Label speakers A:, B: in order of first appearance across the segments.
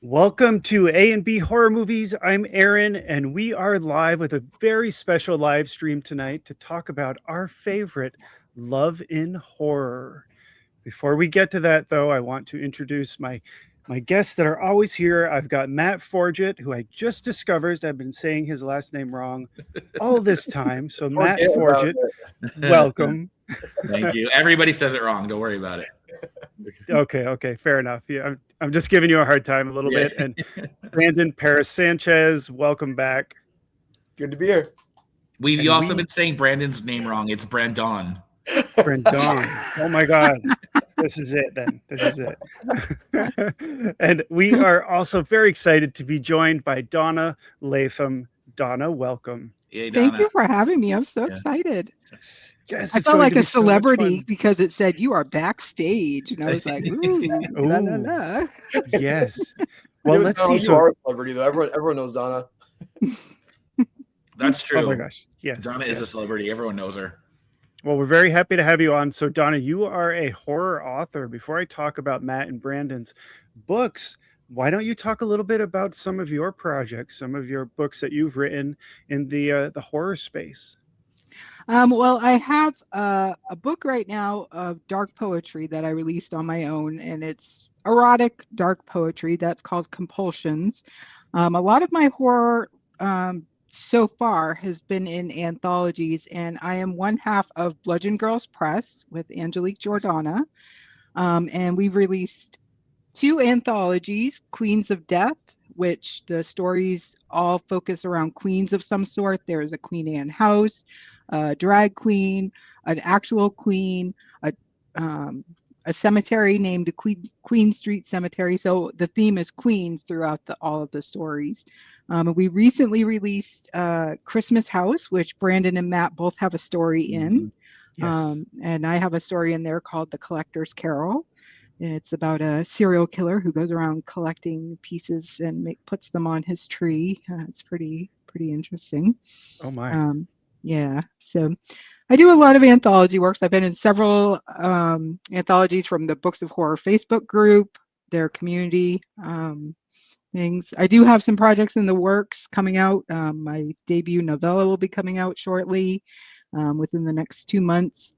A: Welcome to A and B Horror Movies. I'm Aaron, and we are live with a very special live stream tonight to talk about our favorite love in horror. Before we get to that, though, I want to introduce my guests that are always here. I've got Matt Forgit, who I just discovered I've been saying his last name wrong all this time. So Matt Forgit, welcome.
B: Thank you. Everybody says it wrong. Don't worry about it.
A: Okay, fair enough. Yeah, I'm just giving you a hard time a little bit. And Brandon Perras-Sanchez, welcome back.
C: Good to be here.
B: We've also been saying Brandon's name wrong. It's Brandon.
A: Brandon. Oh my God. This is it then. This is it. And we are also very excited to be joined by Donna Latham. Donna, welcome.
B: Hey, Donna.
D: Thank you for having me. I'm so excited.
A: Yes,
D: I felt like a celebrity because it said you are backstage, and I was like, "Ooh, la, la, la."
A: Yes. Well, let's see.
C: You are a celebrity, though. Everyone knows Donna.
B: That's true.
A: Oh my gosh. Yes.
B: Donna is a celebrity. Everyone knows her.
A: Well, we're very happy to have you on. So, Donna, you are a horror author. Before I talk about Matt and Brandon's books, why don't you talk a little bit about some of your projects, some of your books that you've written in the horror space?
D: Well, I have a book right now of dark poetry that I released on my own, and it's erotic dark poetry. That's called Compulsions. A lot of my horror so far has been in anthologies, and I am one half of Bludgeon Girls Press with Angelique Jordana, and we've released 2 anthologies, Queens of Death, which the stories all focus around queens of some sort. There's a Queen Anne house, a drag queen, an actual queen, a cemetery named Queen Street Cemetery. So the theme is queens throughout all of the stories. We recently released Christmas House, which Brandon and Matt both have a story in.
A: Yes.
D: And I have a story in there called The Collector's Carol. It's about a serial killer who goes around collecting pieces and puts them on his tree. It's pretty interesting.
A: Oh my.
D: Yeah. So I do a lot of anthology works. I've been in several anthologies from the Books of Horror Facebook group, their community things. I do have some projects in the works coming out. My debut novella will be coming out shortly, within the next 2 months.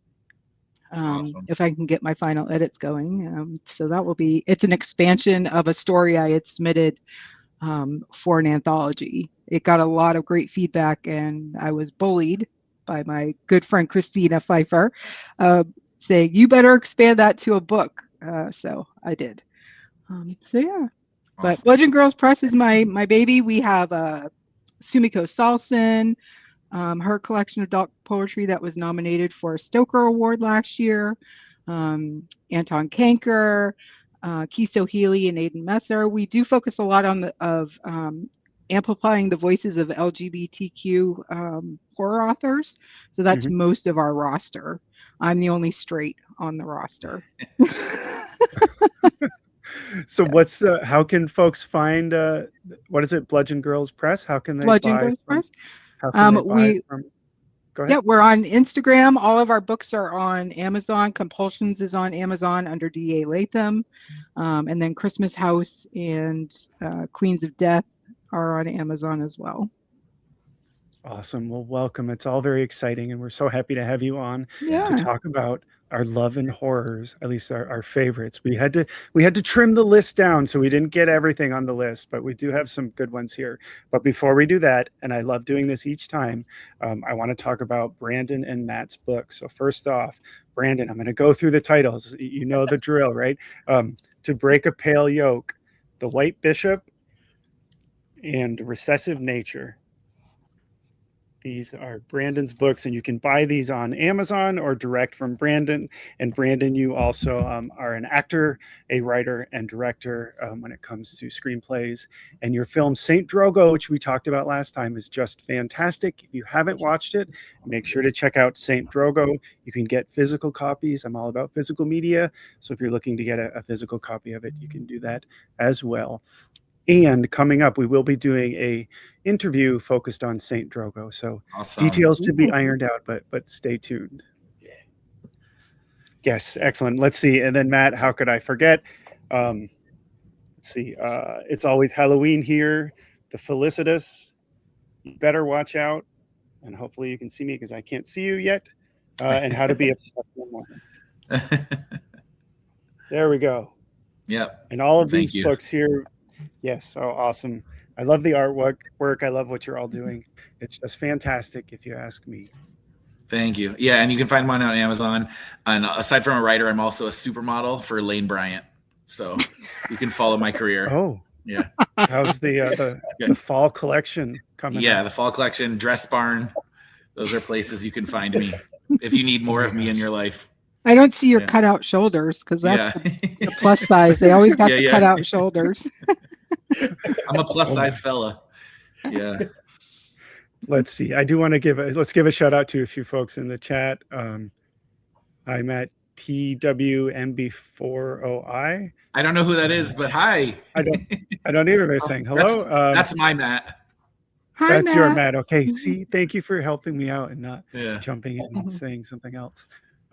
B: Awesome.
D: If I can get my final edits going. So that will be, it's an expansion of a story I had submitted for an anthology. It got a lot of great feedback, and I was bullied by my good friend Christina Pfeiffer, saying, you better expand that to a book. So I did. So yeah. Awesome. But Bludgeon Girls Press is my baby. We have Sumiko Salson, her collection of dark poetry that was nominated for a Stoker Award last year. Anton Kanker, Kisto Healy, and Aidan Messer. We do focus a lot on amplifying the voices of LGBTQ horror authors. So that's most of our roster. I'm the only straight on the roster.
A: So how can folks find, what is it, Bludgeon Girls Press? How can they
D: Bludgeon Girls Press?
A: How can they buy from? Go ahead.
D: Yeah, we're on Instagram. All of our books are on Amazon. Compulsions is on Amazon under D.A. Latham. And then Christmas House and Queens of Death are on Amazon as well.
A: Awesome. Well, welcome. It's all very exciting, and we're so happy to have you on to talk about our love and horrors, at least our favorites. We had to trim the list down, so we didn't get everything on the list, but we do have some good ones here. But before we do that, and I love doing this each time, I want to talk about Brandon and Matt's book. So first off, Brandon, I'm going to go through the titles. You know the drill, right? To Break a Pale Yoke, The White Bishop, and Recessive Nature. These are Brandon's books, and you can buy these on Amazon or direct from Brandon. And Brandon, you also are an actor, a writer, and director when it comes to screenplays. And your film Saint Drogo, which we talked about last time, is just fantastic. If you haven't watched it, make sure to check out Saint Drogo. You can get physical copies. I'm all about physical media. So if you're looking to get a physical copy of it, you can do that as well. And coming up, we will be doing a interview focused on Saint Drogo. So details to be ironed out, but stay tuned.
C: Yeah.
A: Yes, excellent. Let's see. And then Matt, how could I forget? Let's let's see. It's always Halloween here. The Felicitous. You better watch out. And hopefully you can see me because I can't see you yet. And how to be a There we go.
B: Yep.
A: And all of
B: Thank
A: these
B: you.
A: books here. Yes, so awesome. I love the artwork. I love what you're all doing. It's just fantastic, if you ask me.
B: Thank you. Yeah, and you can find mine on Amazon. And aside from a writer, I'm also a supermodel for Lane Bryant. So you can follow my career.
A: Oh,
B: yeah.
A: How's the fall collection coming?
B: Yeah, the fall collection, Dress Barn. Those are places you can find me if you need more of me in your life.
D: I don't see your cutout shoulders because that's the plus size. They always got the cutout shoulders.
B: I'm a plus size fella. Yeah.
A: Let's see. I do want to let's give a shout out to a few folks in the chat. I'm at TWMB4OI.
B: I don't know who that is, but hi.
A: I don't either. They're saying hello.
B: That's my Matt.
D: Hi,
A: that's
D: Matt.
A: your Matt. Okay. See, thank you for helping me out and not jumping in and saying something else.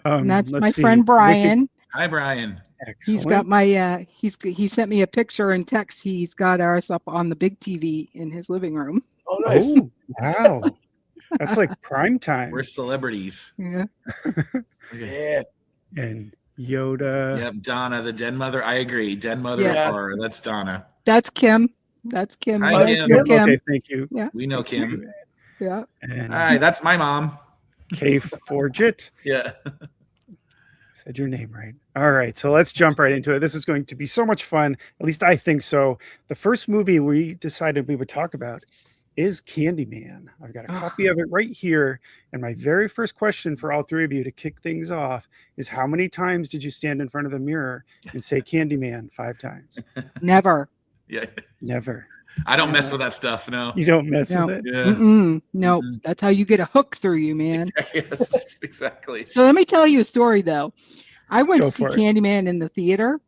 D: And that's my friend Brian.
B: Hi, Brian.
D: Excellent. He's got my he sent me a picture and text. He's got ours up on the big TV in his living room.
C: Oh, nice.
A: Oh, wow. That's like prime time.
B: We're celebrities.
D: Yeah.
C: Yeah.
A: And Yoda.
B: Yep, Donna, the den mother. I agree. Den mother of horror. That's Donna.
D: That's Kim. That's Kim.
B: Hi, Kim.
A: Okay, thank you.
D: Yeah.
B: We know Kim.
D: Yeah.
A: And
B: all right, that's my mom.
A: K Forgit.
B: Yeah.
A: Said your name right. All right, so let's jump right into it. This is going to be so much fun. At least I think so. The first movie we decided we would talk about is Candyman. I've got a copy of it right here. And my very first question for all three of you to kick things off is, how many times did you stand in front of the mirror and say Candyman 5 times?
D: Never.
B: Yeah.
A: Never.
B: I don't mess with that stuff. No.
A: You don't mess with it?
B: Yeah.
D: No, that's how you get a hook through you, man.
B: Yes, exactly.
D: So let me tell you a story, though. I went to see
A: for it.
D: Candyman in the theater,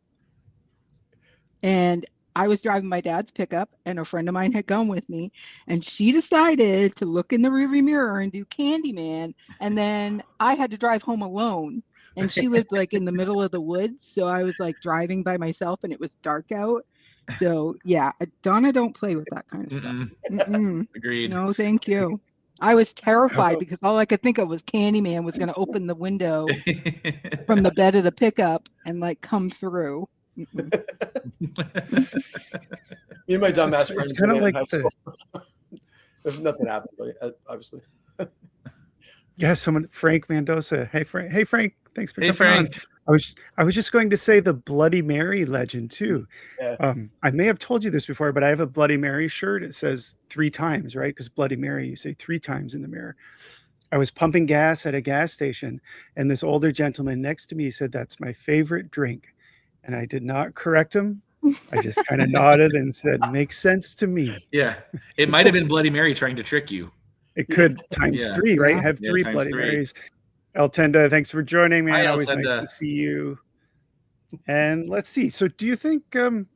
D: and I was driving my dad's pickup, and a friend of mine had gone with me, and she decided to look in the rearview mirror and do Candyman, and then I had to drive home alone, and she lived like in the middle of the woods, so I was like driving by myself, and it was dark out. So yeah, Donna don't play with that kind of stuff.
B: Agreed.
D: No, thank you. I was terrified because all I could think of was Candyman was going to open the window from the bed of the pickup and like come through.
C: Me and my dumbass friends.
A: It's kind of like
C: if nothing happened, obviously.
A: Yeah, Frank Mendoza. Hey Frank, thanks for jumping on.
B: Frank.
A: I was just going to say the Bloody Mary legend too.
C: Yeah.
A: I may have told you this before, but I have a Bloody Mary shirt. It says 3 times, right? Because Bloody Mary, you say 3 times in the mirror. I was pumping gas at a gas station, and this older gentleman next to me said, "That's my favorite drink." And I did not correct him. I just kind of nodded and said, "Makes sense to me."
B: Yeah. It might have been Bloody Mary trying to trick you.
A: It could times 3, right? Have 3
B: times
A: Bloody
B: 3.
A: Marys. El Tenda, thanks for joining me.
B: Hi,
A: Always
B: El Tenda.
A: nice to see you. And let's see. So do you think the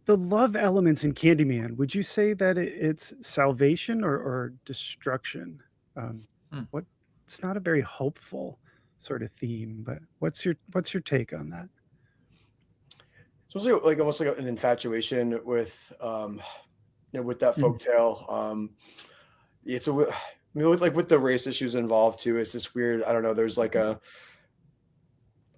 A: love elements in Candyman, would you say that it's salvation or destruction? It's not a very hopeful sort of theme, but what's your take on that?
C: It's almost like an infatuation with with that folktale. It's with the race issues involved too. It's this weird. I don't know. There's like I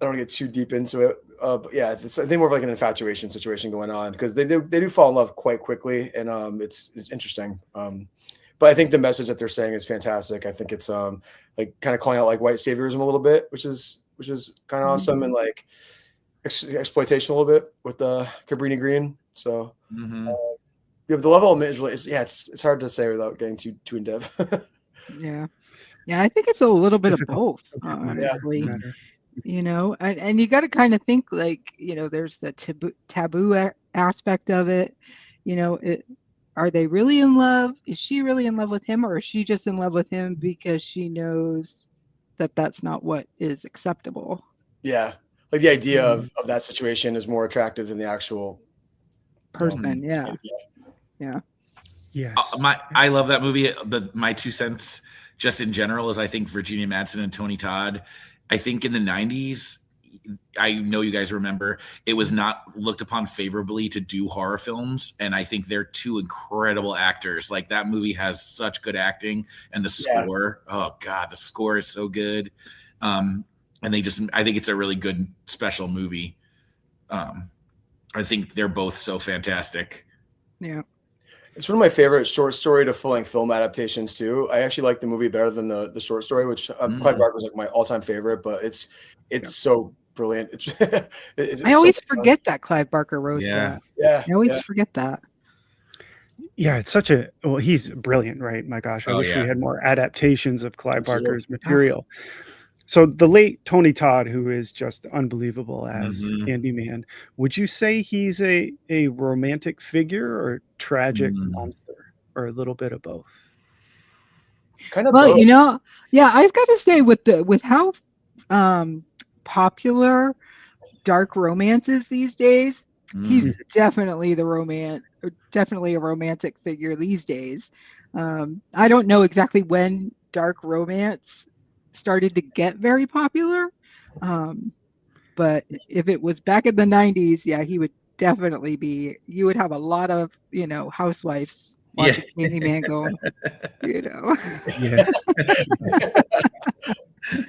C: don't want to get too deep into it, but yeah, it's I think more of like an infatuation situation going on because they do fall in love quite quickly, and it's interesting. But I think the message that they're saying is fantastic. I think it's like kind of calling out like white saviorism a little bit, which is kind of awesome, and like exploitation a little bit with the Cabrini Green. So yeah, but the love element is really it's hard to say without getting too in depth.
D: Yeah, I think it's a little bit of both, honestly. And you got to kind of think like there's the taboo aspect of it. Are they really in love? Is she really in love with him, or is she just in love with him because she knows that that's not what is acceptable?
C: Yeah, like the idea of that situation is more attractive than the actual
D: person. Yeah.
A: Yes.
B: I love that movie, but my 2 cents just in general is I think Virginia Madsen and Tony Todd, I think in the 90s, I know you guys remember, it was not looked upon favorably to do horror films. And I think they're two incredible actors. Like that movie has such good acting, and the score, oh God, the score is so good. And I think it's a really good special movie. I think they're both so fantastic.
D: Yeah.
C: It's one of my favorite short story to full-length film adaptations too. I actually like the movie better than the short story, which Clive Barker was like my all-time favorite, but it's so brilliant. It's
D: I always forget that Clive Barker wrote
C: that.
D: Yeah. I always forget that.
A: Yeah, it's he's brilliant, right? My gosh, I wish we had more adaptations of Clive Barker's material. So the late Tony Todd, who is just unbelievable as Candyman, would you say he's a romantic figure or tragic monster, or a little bit of both?
C: Kind of
D: both. I've got to say with how popular dark romance is these days, he's definitely definitely a romantic figure these days. I don't know exactly when dark romance started to get very popular, but if it was back in the 90s, he would definitely be. You would have a lot of housewives watching Candyman going,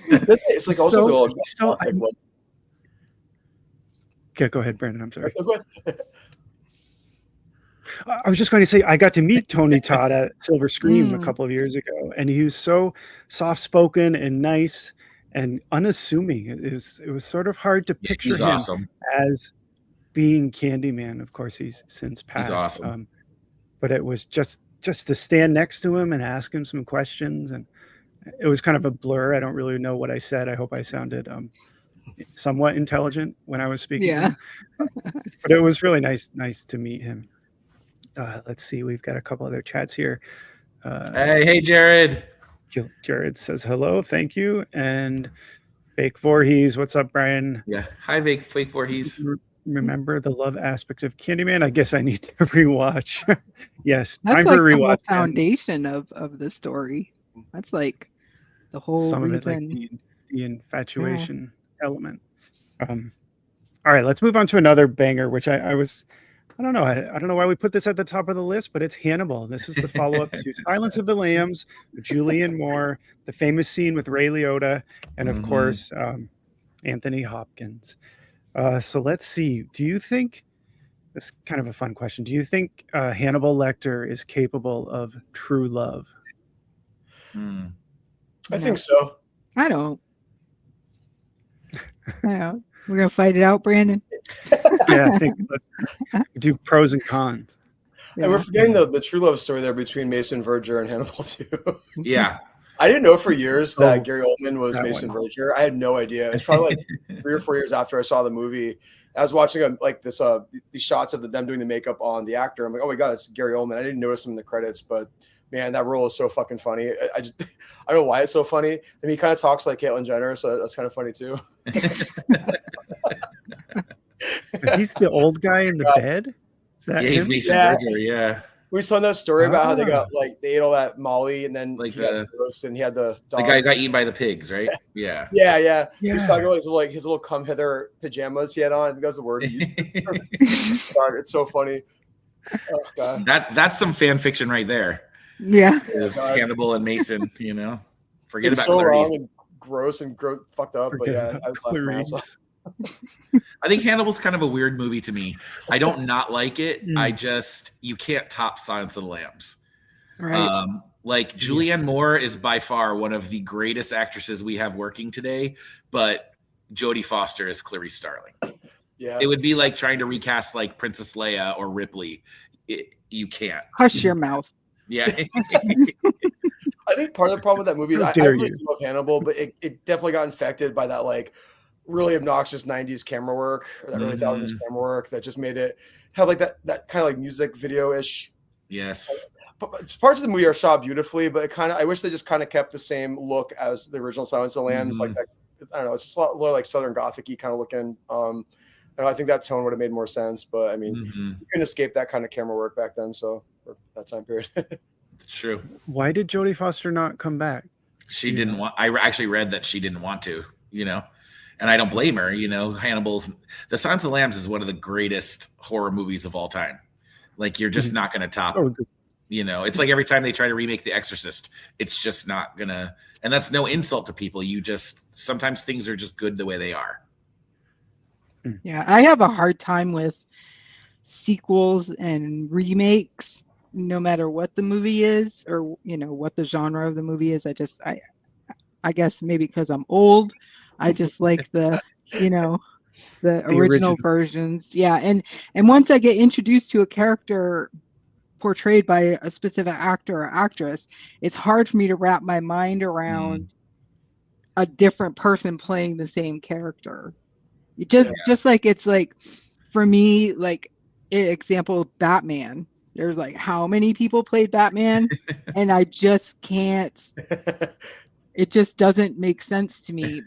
C: it's like also
A: go ahead, Brandon. I'm sorry. I was just going to say, I got to meet Tony Todd at Silver Scream a couple of years ago, and he was so soft-spoken and nice and unassuming. It was sort of hard to picture him as being Candyman. Of course, he's since passed.
B: He's awesome.
A: But it was just to stand next to him and ask him some questions, and it was kind of a blur. I don't really know what I said. I hope I sounded somewhat intelligent when I was speaking to him. But it was really nice to meet him. Let's see. We've got a couple other chats here.
B: Hey, Jared.
A: Jared says hello. Thank you. And Fake Voorhees. What's up, Brian?
B: Yeah. Hi, Fake Voorhees.
A: Remember the love aspect of Candyman? I guess I need to rewatch. Yes.
D: That's
A: time
D: like
A: for a rewatch.
D: The foundation of the story. That's like the whole
A: some
D: reason.
A: of it, like the infatuation element. All right. Let's move on to another banger, which I don't know. I don't know why we put this at the top of the list, but it's Hannibal. This is the follow-up to Silence of the Lambs with Julianne Moore, the famous scene with Ray Liotta, and of course, Anthony Hopkins. So let's see. Do you think, this is kind of a fun question, do you think Hannibal Lecter is capable of true love?
C: I think so.
D: I don't. We're going to fight it out, Brandon.
A: Yeah, I think let's do pros and cons.
C: And we're forgetting the true love story there between Mason Verger and Hannibal too.
B: Yeah.
C: I didn't know for years that Gary Oldman was Mason Verger. I had no idea. It's probably like 3 or 4 years after I saw the movie. I was watching these shots of them doing the makeup on the actor. I'm like, oh my God, it's Gary Oldman. I didn't notice him in the credits, but man, that role is so fucking funny. I don't know why it's so funny. And he kind of talks like Caitlyn Jenner, so that's kind of funny too.
A: He's the old guy in the bed? Is that
B: he's
A: him?
B: Mason Verger, yeah.
C: We saw that story about how they ate all that Molly and then
B: like
C: he got roast and he had the dogs.
B: The guy got eaten by the pigs, right? Yeah.
C: Yeah. He was talking about his little come hither pajamas he had on. I think that was the word he used. It's so funny. Oh, God.
B: That's some fan fiction right there.
D: Yeah.
B: Is Hannibal and Mason, Forget
C: it's
B: about
C: so
B: Clarice.
C: wrong and gross and fucked up. But yeah, I was laughing my ass off.
B: I think Hannibal's kind of a weird movie to me. I don't not like it. You can't top Silence of the Lambs.
D: Right.
B: Like Julianne Moore is by far one of the greatest actresses we have working today, but Jodie Foster is Clarice Starling.
C: Yeah.
B: It would be like trying to recast like Princess Leia or Ripley. You can't.
D: Hush your mouth.
B: Yeah.
C: I think part of the problem with that movie is I really love Hannibal, but it definitely got infected by that like really obnoxious 90s camera work or that early 2000s camera work that just made it have like that kind of like music video-ish.
B: Yes.
C: Parts of the movie are shot beautifully, but I wish they just kind of kept the same look as the original Silence of the Lambs. Like that, I don't know, it's just a lot more like Southern Gothic-y kind of looking. And I think that tone would have made more sense, but I mean, you couldn't escape that kind of camera work back then. So for that time period.
B: It's true.
A: Why did Jodie Foster not come back?
B: She didn't want. I actually read that she didn't want to. And I don't blame her. Hannibal's The Silence of the Lambs is one of the greatest horror movies of all time. Like, you're just not going to top. It's like every time they try to remake The Exorcist, it's just not gonna. And that's no insult to people. Sometimes things are just good the way they are.
D: Yeah, I have a hard time with sequels and remakes, no matter what the movie is or what the genre of the movie is. I guess maybe because I'm old, I just like the original versions. Yeah, and once I get introduced to a character portrayed by a specific actor or actress, it's hard for me to wrap my mind around a different person playing the same character. Just like it's like, for me, like example, Batman. There's like how many people played Batman, and I just can't. It just doesn't make sense to me.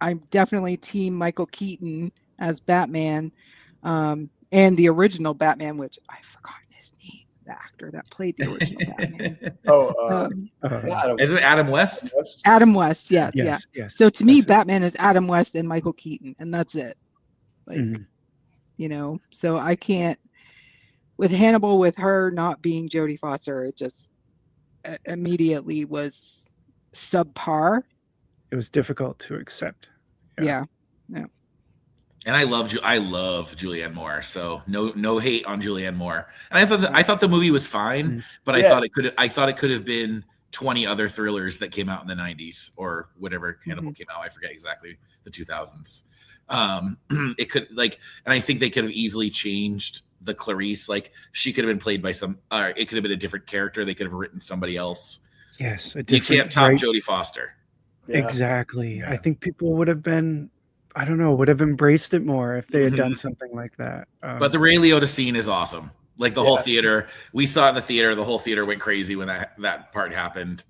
D: I'm definitely team Michael Keaton as Batman, and the original Batman, which I've forgotten his name, the actor that played the original Batman.
B: Is it Adam West?
D: Adam West, yes. So to me,
A: That's
D: Batman is Adam West and Michael Keaton, and that's it. Like, so I can't. With Hannibal, with her not being Jodie Foster, it just immediately was subpar.
A: It was difficult to accept.
D: Yeah.
B: And I love Julianne Moore, so no hate on Julianne Moore. And I thought the movie was fine, but I thought it could have been 20 other thrillers that came out in the 90s or whatever Hannibal came out. I forget exactly, the 2000s. It could, like, and I think they could have easily changed the Clarice. Like, she could have been played by it could have been a different character. They could have written somebody else.
A: Yes,
B: you can't top Jodie Foster.
A: Yeah. Exactly. Yeah. I think people would have embraced it more if they had done something like that.
B: But the Ray Liotta scene is awesome. Like, the whole theater, we saw it in the theater. The whole theater went crazy when that part happened.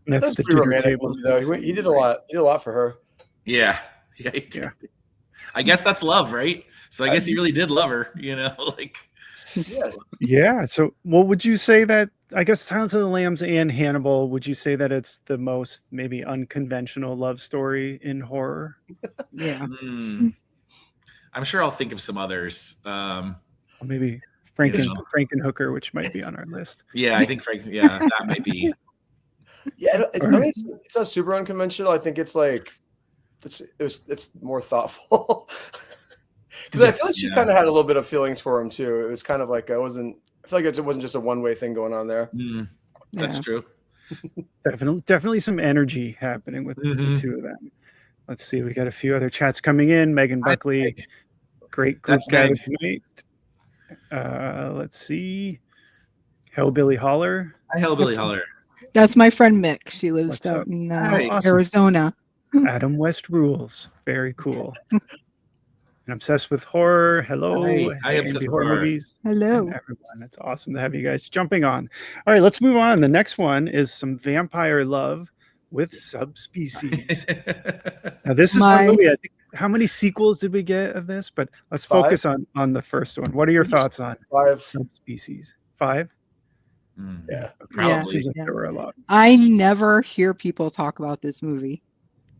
A: That's the dinner table.
C: He did a lot. He did a lot for her.
B: Yeah. Yeah. I guess that's love, right? So I guess he really did love her, like.
A: Yeah. So, what would you say that? I guess Silence of the Lambs and Hannibal. Would you say that it's the most maybe unconventional love story in horror?
D: Yeah.
B: I'm sure I'll think of some others.
A: Maybe Frankenhooker, which might be on our list.
B: Yeah, I think that might be.
C: Yeah, it's not super unconventional. I think it's like it's more thoughtful. Because I feel like she kind of had a little bit of feelings for him too. It was kind of like I feel like it wasn't just a one-way thing going on there.
B: That's true.
A: Definitely some energy happening with the two of them. Let's see. We got a few other chats coming in. Megan Buckley, great group gathered tonight. Let's see. Hellbilly Holler.
B: Hi, Hellbilly Holler.
D: That's my friend Mick. She lives out in Arizona.
A: Adam West rules. Very cool. And obsessed with horror. Hello.
B: I obsessed with horror
A: movies.
D: Hello,
A: everyone. It's awesome to have you guys jumping on. All right, let's move on. The next one is some vampire love with Subspecies. Now, this is one movie. I think, how many sequels did we get of this? But let's focus on the first one. What are your thoughts on
C: 5
A: Subspecies? 5?
C: Yeah,
B: probably.
A: Seems like there were a lot.
D: I never hear people talk about this movie.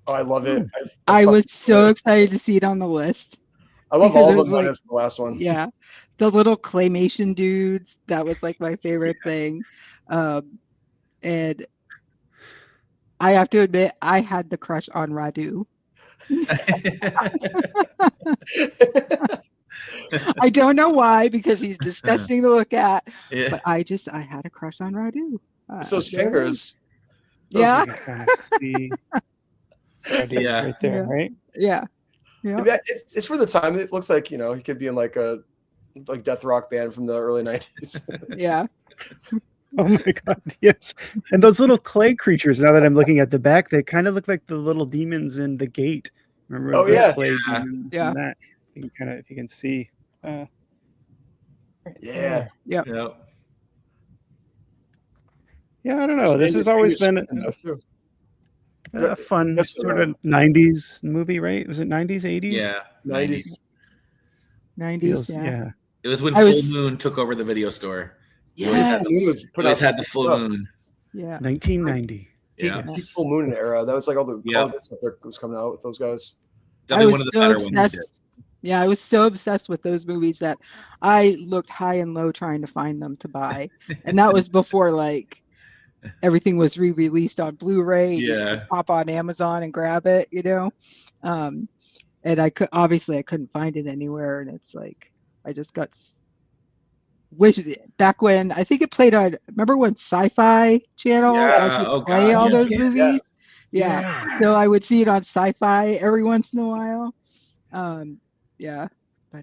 C: Oh, I love it.
D: I was so excited to see it on the list.
C: I love all of them, minus the last one.
D: Yeah, the little claymation dudes. That was like my favorite thing. And I have to admit, I had the crush on Radu. I don't know why, because he's disgusting to look at. Yeah. But I had a crush on Radu.
C: It's those fingers.
D: Yeah.
A: Right there, right?
D: Yeah.
C: Yeah. It's for the time. It looks like, he could be in like a death rock band from the early 90s.
D: Yeah.
A: Oh my God, yes. And those little clay creatures, now that I'm looking at the back, they kind of look like the little demons in The Gate. Remember?
C: Oh, yeah.
A: Clay demons and that. You can if you can see.
C: Yeah.
D: Yeah.
A: Yeah, I don't know. This has always been a fun sort of 90s movie, right? Was it 90s, 80s?
B: Yeah.
C: 90s.
D: 90s,
A: yeah.
B: It was when Full Moon took over the video store.
D: Yeah.
B: It always had the full moon.
D: Yeah.
A: 1990.
C: Peak Full Moon era. That was like all the stuff that was coming out with those guys.
B: Definitely one of the better ones we did.
D: Yeah, I was so obsessed with those movies that I looked high and low trying to find them to buy. And that was before like everything was re-released on Blu-ray. You could just pop on Amazon and grab it, you know. And I couldn't find it anywhere. And it's like I just got back when I think it played on. Remember when Sci-Fi Channel would play all those movies? Yeah. So I would see it on Sci-Fi every once in a while. But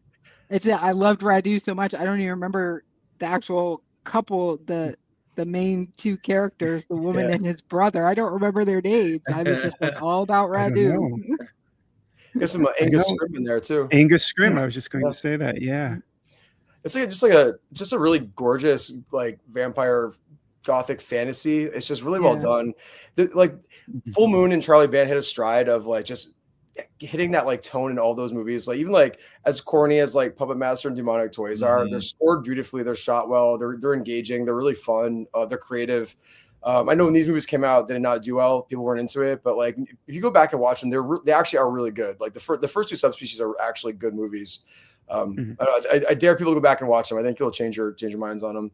D: I loved Radu so much. I don't even remember the actual couple, the main two characters, the woman and his brother. I don't remember their names. I was just like all about Radu.
C: There's some Angus Scrimm in there too.
A: Angus Scrimm. I was just going to say that. Yeah.
C: It's like just a really gorgeous like vampire gothic fantasy. It's just really well done. Full Moon and Charlie Band hit a stride of like just hitting that like tone in all those movies. Like even like as corny as like Puppet Master and Demonic Toys are, they're scored beautifully, they're shot well, they're engaging, they're really fun, they're creative. I know when these movies came out, they did not do well. People weren't into it, but like if you go back and watch them, they actually are really good. Like the first two Subspecies are actually good movies. I dare people to go back and watch them. I think it'll change your minds on them.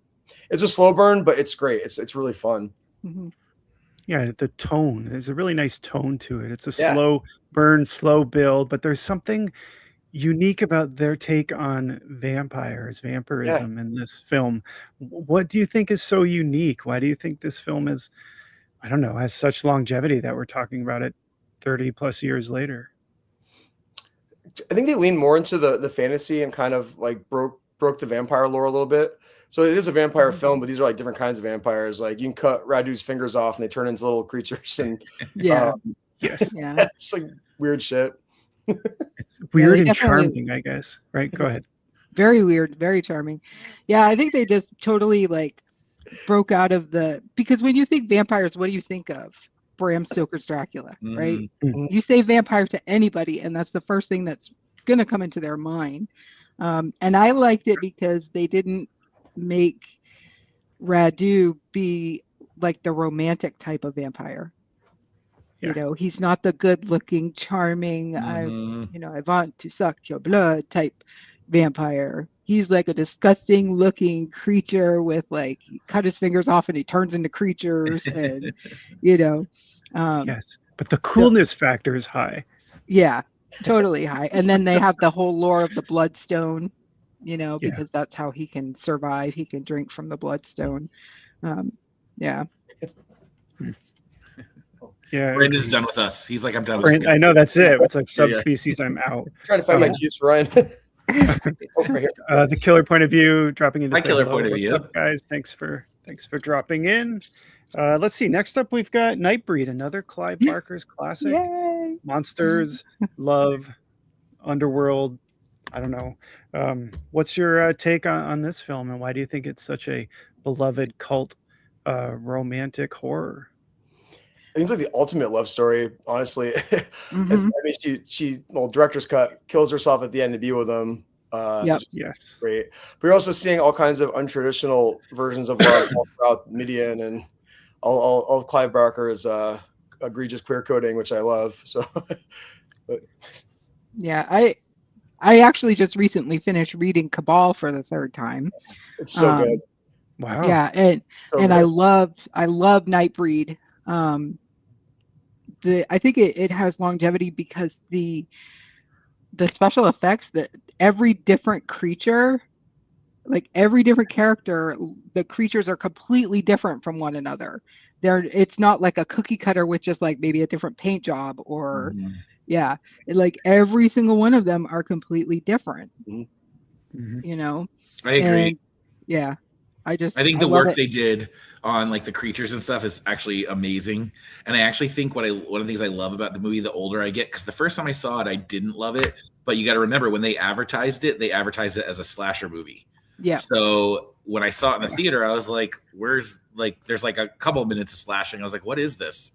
C: It's a slow burn, but it's great. It's really fun.
A: Yeah, the tone. There's a really nice tone to it. It's a slow burn, slow build, but there's something unique about their take on vampirism in this film. What do you think is so unique? Why do you think this film is, I don't know, has such longevity that we're talking about it 30 plus years later?
C: I think they lean more into the fantasy and kind of like broke the vampire lore a little bit. So it is a vampire film, but these are like different kinds of vampires. Like you can cut Radu's fingers off and they turn into little creatures. And it's like weird shit.
A: It's weird and charming, I guess. Right? Go ahead.
D: Very weird, very charming. Yeah, I think they just totally like broke out of because when you think vampires, what do you think of? Bram Stoker's Dracula, right? You say vampire to anybody, and that's the first thing that's gonna come into their mind. And I liked it because they didn't make Radu be like the romantic type of vampire. You know, he's not the good-looking, charming, I want to suck your blood type vampire. He's like a disgusting-looking creature with like, he cut his fingers off and he turns into creatures, and
A: but the coolness factor is high.
D: Yeah, totally high. And then they have the whole lore of the bloodstone. Because that's how he can survive. He can drink from the bloodstone.
A: Yeah.
B: Brandon's done with us. He's like, I'm done with
A: I know, that's it. It's like Subspecies, I'm out.
C: I'm trying to find my keys, Ryan.
A: Over here. The Killer Point of View dropping into
B: my Killer Point of View.
A: Up, guys, thanks for dropping in. Let's see. Next up, we've got Nightbreed, another Clive Barker's classic.
D: Yay!
A: Monsters, love, underworld. I don't know. What's your take on this film, and why do you think it's such a beloved cult romantic horror?
C: I think it's like the ultimate love story, honestly. Director's cut, kills herself at the end to be with him.
A: Yes.
C: Great. But you're also seeing all kinds of untraditional versions of love all throughout Midian and all of Clive Barker's egregious queer coding, which I love. So,
D: I actually just recently finished reading Cabal for the third time.
C: It's so good.
A: Wow.
D: Yeah, and I love Nightbreed. I think it has longevity because the special effects, that every different creature, like every different character, the creatures are completely different from one another. It's not like a cookie cutter with just like maybe a different paint job or like every single one of them are completely different.
B: I agree.
D: And, I
B: think the work they did on like the creatures and stuff is actually amazing. And I actually think one of the things I love about the movie, the older I get, because the first time I saw it, I didn't love it. But you got to remember, when they advertised it as a slasher movie. Yeah. So when I saw it in the theater, I was like, there's like a couple minutes of slashing. I was like, what is this?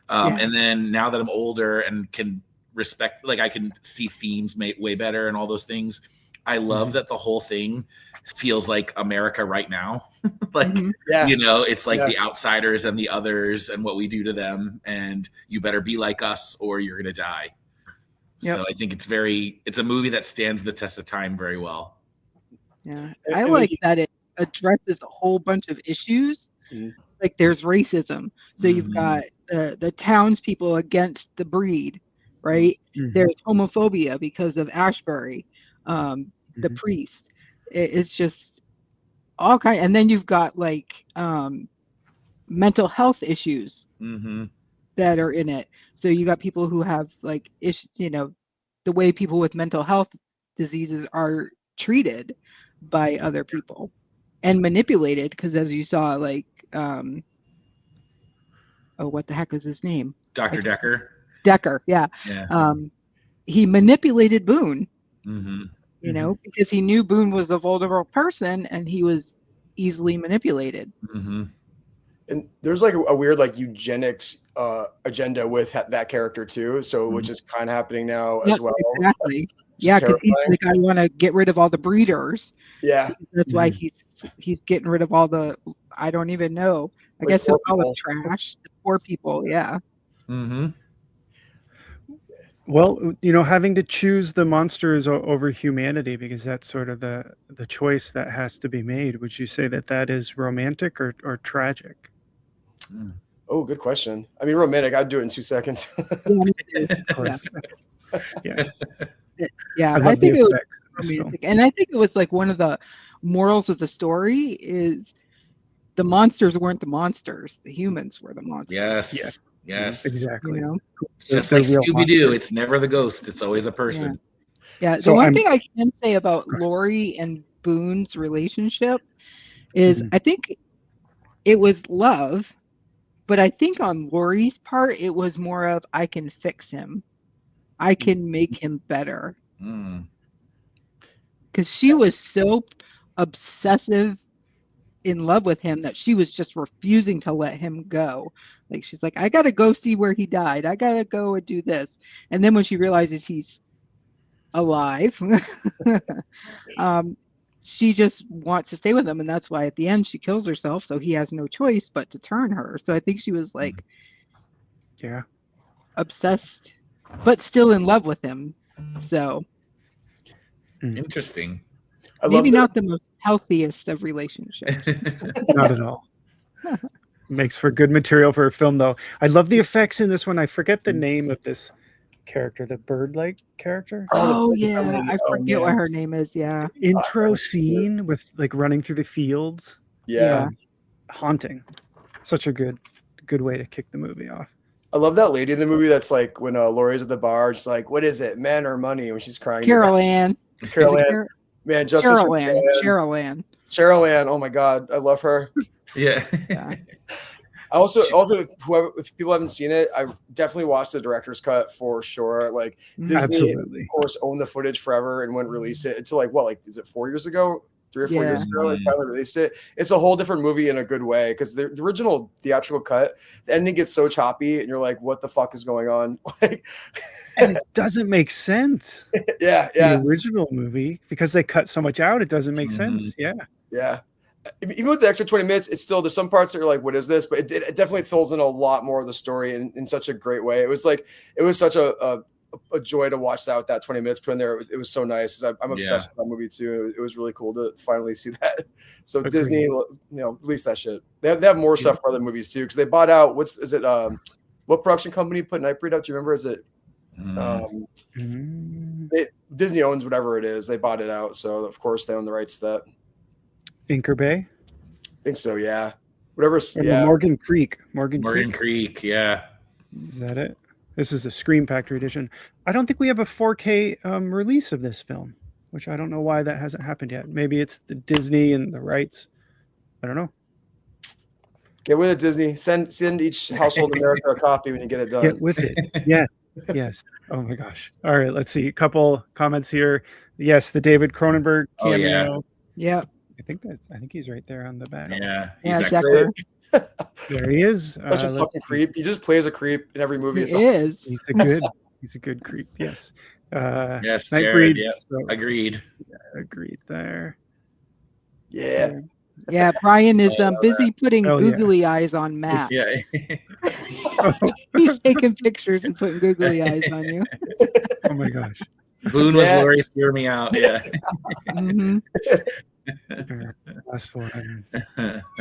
B: And then now that I'm older and can respect, like I can see themes way better and all those things, I love that the whole thing feels like America right now. Like,
C: Yeah.
B: you know, it's like the outsiders and the others and what we do to them, and you better be like us or you're gonna die. So I think it's a movie that stands the test of time very well.
D: Yeah, I like that it addresses a whole bunch of issues. Like there's racism, so you've got the townspeople against the breed, right? There's homophobia because of Ashbury, the priest. It's just all kind, and then you've got like mental health issues that are in it. So you got people who have like issues, you know, the way people with mental health diseases are treated by other people and manipulated, because as you saw, like what the heck was his name?
B: Dr. Decker.
D: Yeah. He manipulated Boone, you know, because he knew Boone was a vulnerable person and he was easily manipulated.
C: And there's like a weird like eugenics agenda with that character too. So which is kind of happening now as well.
D: Exactly. Yeah, because he's like, I want to get rid of all the breeders.
C: Yeah.
D: That's why he's getting rid of all the, I don't even know. I guess he'll call it trash. The poor people. Yeah.
A: Well, you know, having to choose the monsters over humanity, because that's sort of the choice that has to be made. Would you say that is romantic or tragic?
C: Oh, good question. I mean, romantic. I'd do it in 2 seconds.
A: Of course.
D: Yeah. I think it was romantic, and I think it was like one of the morals of the story is the monsters weren't the monsters; the humans were the monsters.
B: Yes,
A: exactly.
D: You know?
B: Just like Scooby-Doo, it's never the ghost; it's always a person.
D: Yeah. So the one thing I can say about Laurie and Boone's relationship is I think it was love, but I think on Laurie's part it was more of I can fix him, I can make him better, because she was so obsessive in love with him that she was just refusing to let him go. Like she's like, I gotta go see where he died, I gotta go and do this. And then when she realizes he's alive, she just wants to stay with him, and that's why at the end she kills herself, so he has no choice but to turn her. So I think she was like obsessed but still in love with him. So
B: interesting.
D: Maybe not the most healthiest of relationships.
A: Not at all. Makes for good material for a film, though. I love the effects in this one. I forget the name of this character, the bird-like character.
D: Oh yeah, I forget what her name is. Yeah.
A: Intro scene with like running through the fields. Haunting. Such a good way to kick the movie off.
C: I love that lady in the movie that's like when Laurie's at the bar, she's like, what is it, men or money? When she's crying.
D: Carol Ann.
C: Man, Justice
D: Cheryl Ann.
C: Oh my God, I love her.
B: Yeah.
C: I also if people haven't seen it, I definitely watched the director's cut for sure. Like Disney, of course, owned the footage forever and wouldn't release it until is it 4 years ago? 3 or 4 years ago, they finally released it. It's a whole different movie in a good way, because the original theatrical cut, the ending gets so choppy, and you're like, "What the fuck is going on?" Like,
A: and it doesn't make sense.
C: The
A: original movie, because they cut so much out, it doesn't make sense. Yeah.
C: Even with the extra 20 minutes, it's still there's some parts that you're like, "What is this?" But it definitely fills in a lot more of the story in such a great way. It was such a joy to watch that with that 20 minutes put in there. It was so nice. I'm obsessed with that movie too. It was really cool to finally see that. So Agreed. Disney, release that shit. They have more stuff for other movies too, because they bought out what production company put Nightbreed out? Do you remember? Is it Disney owns whatever it is. They bought it out, so of course they own the rights to that.
A: Anchor Bay?
C: I think so, yeah. Whatever.
A: Morgan Creek. Morgan
B: Creek, yeah.
A: Is that it? This is a Scream Factory edition. I don't think we have a 4K release of this film, which I don't know why that hasn't happened yet. Maybe it's the Disney and the rights. I don't know.
C: Get with it, Disney. Send each household in America a copy when you get it done.
A: Get with it. Yeah. Yes. Oh my gosh. All right. Let's see. A couple comments here. Yes, the David Cronenberg cameo.
D: Yeah.
A: I think he's right there on the back.
B: Yeah.
D: Decker.
A: There he is.
C: Such a fucking creep. He just plays a creep in every movie.
D: He's a
A: good creep. Yes.
B: Yes,
A: Nightbreed.
B: Jared. Yeah,
A: So,
B: agreed.
A: agreed there.
C: Yeah.
D: Yeah, Brian is
B: Oh,
D: busy putting
A: Hell yeah.
D: googly eyes on Matt.
B: Yeah.
D: He's taking pictures and putting googly eyes on you.
A: Oh my gosh.
B: Boone was Lori, hear me out. Yeah.
D: Mhm.
A: Last one.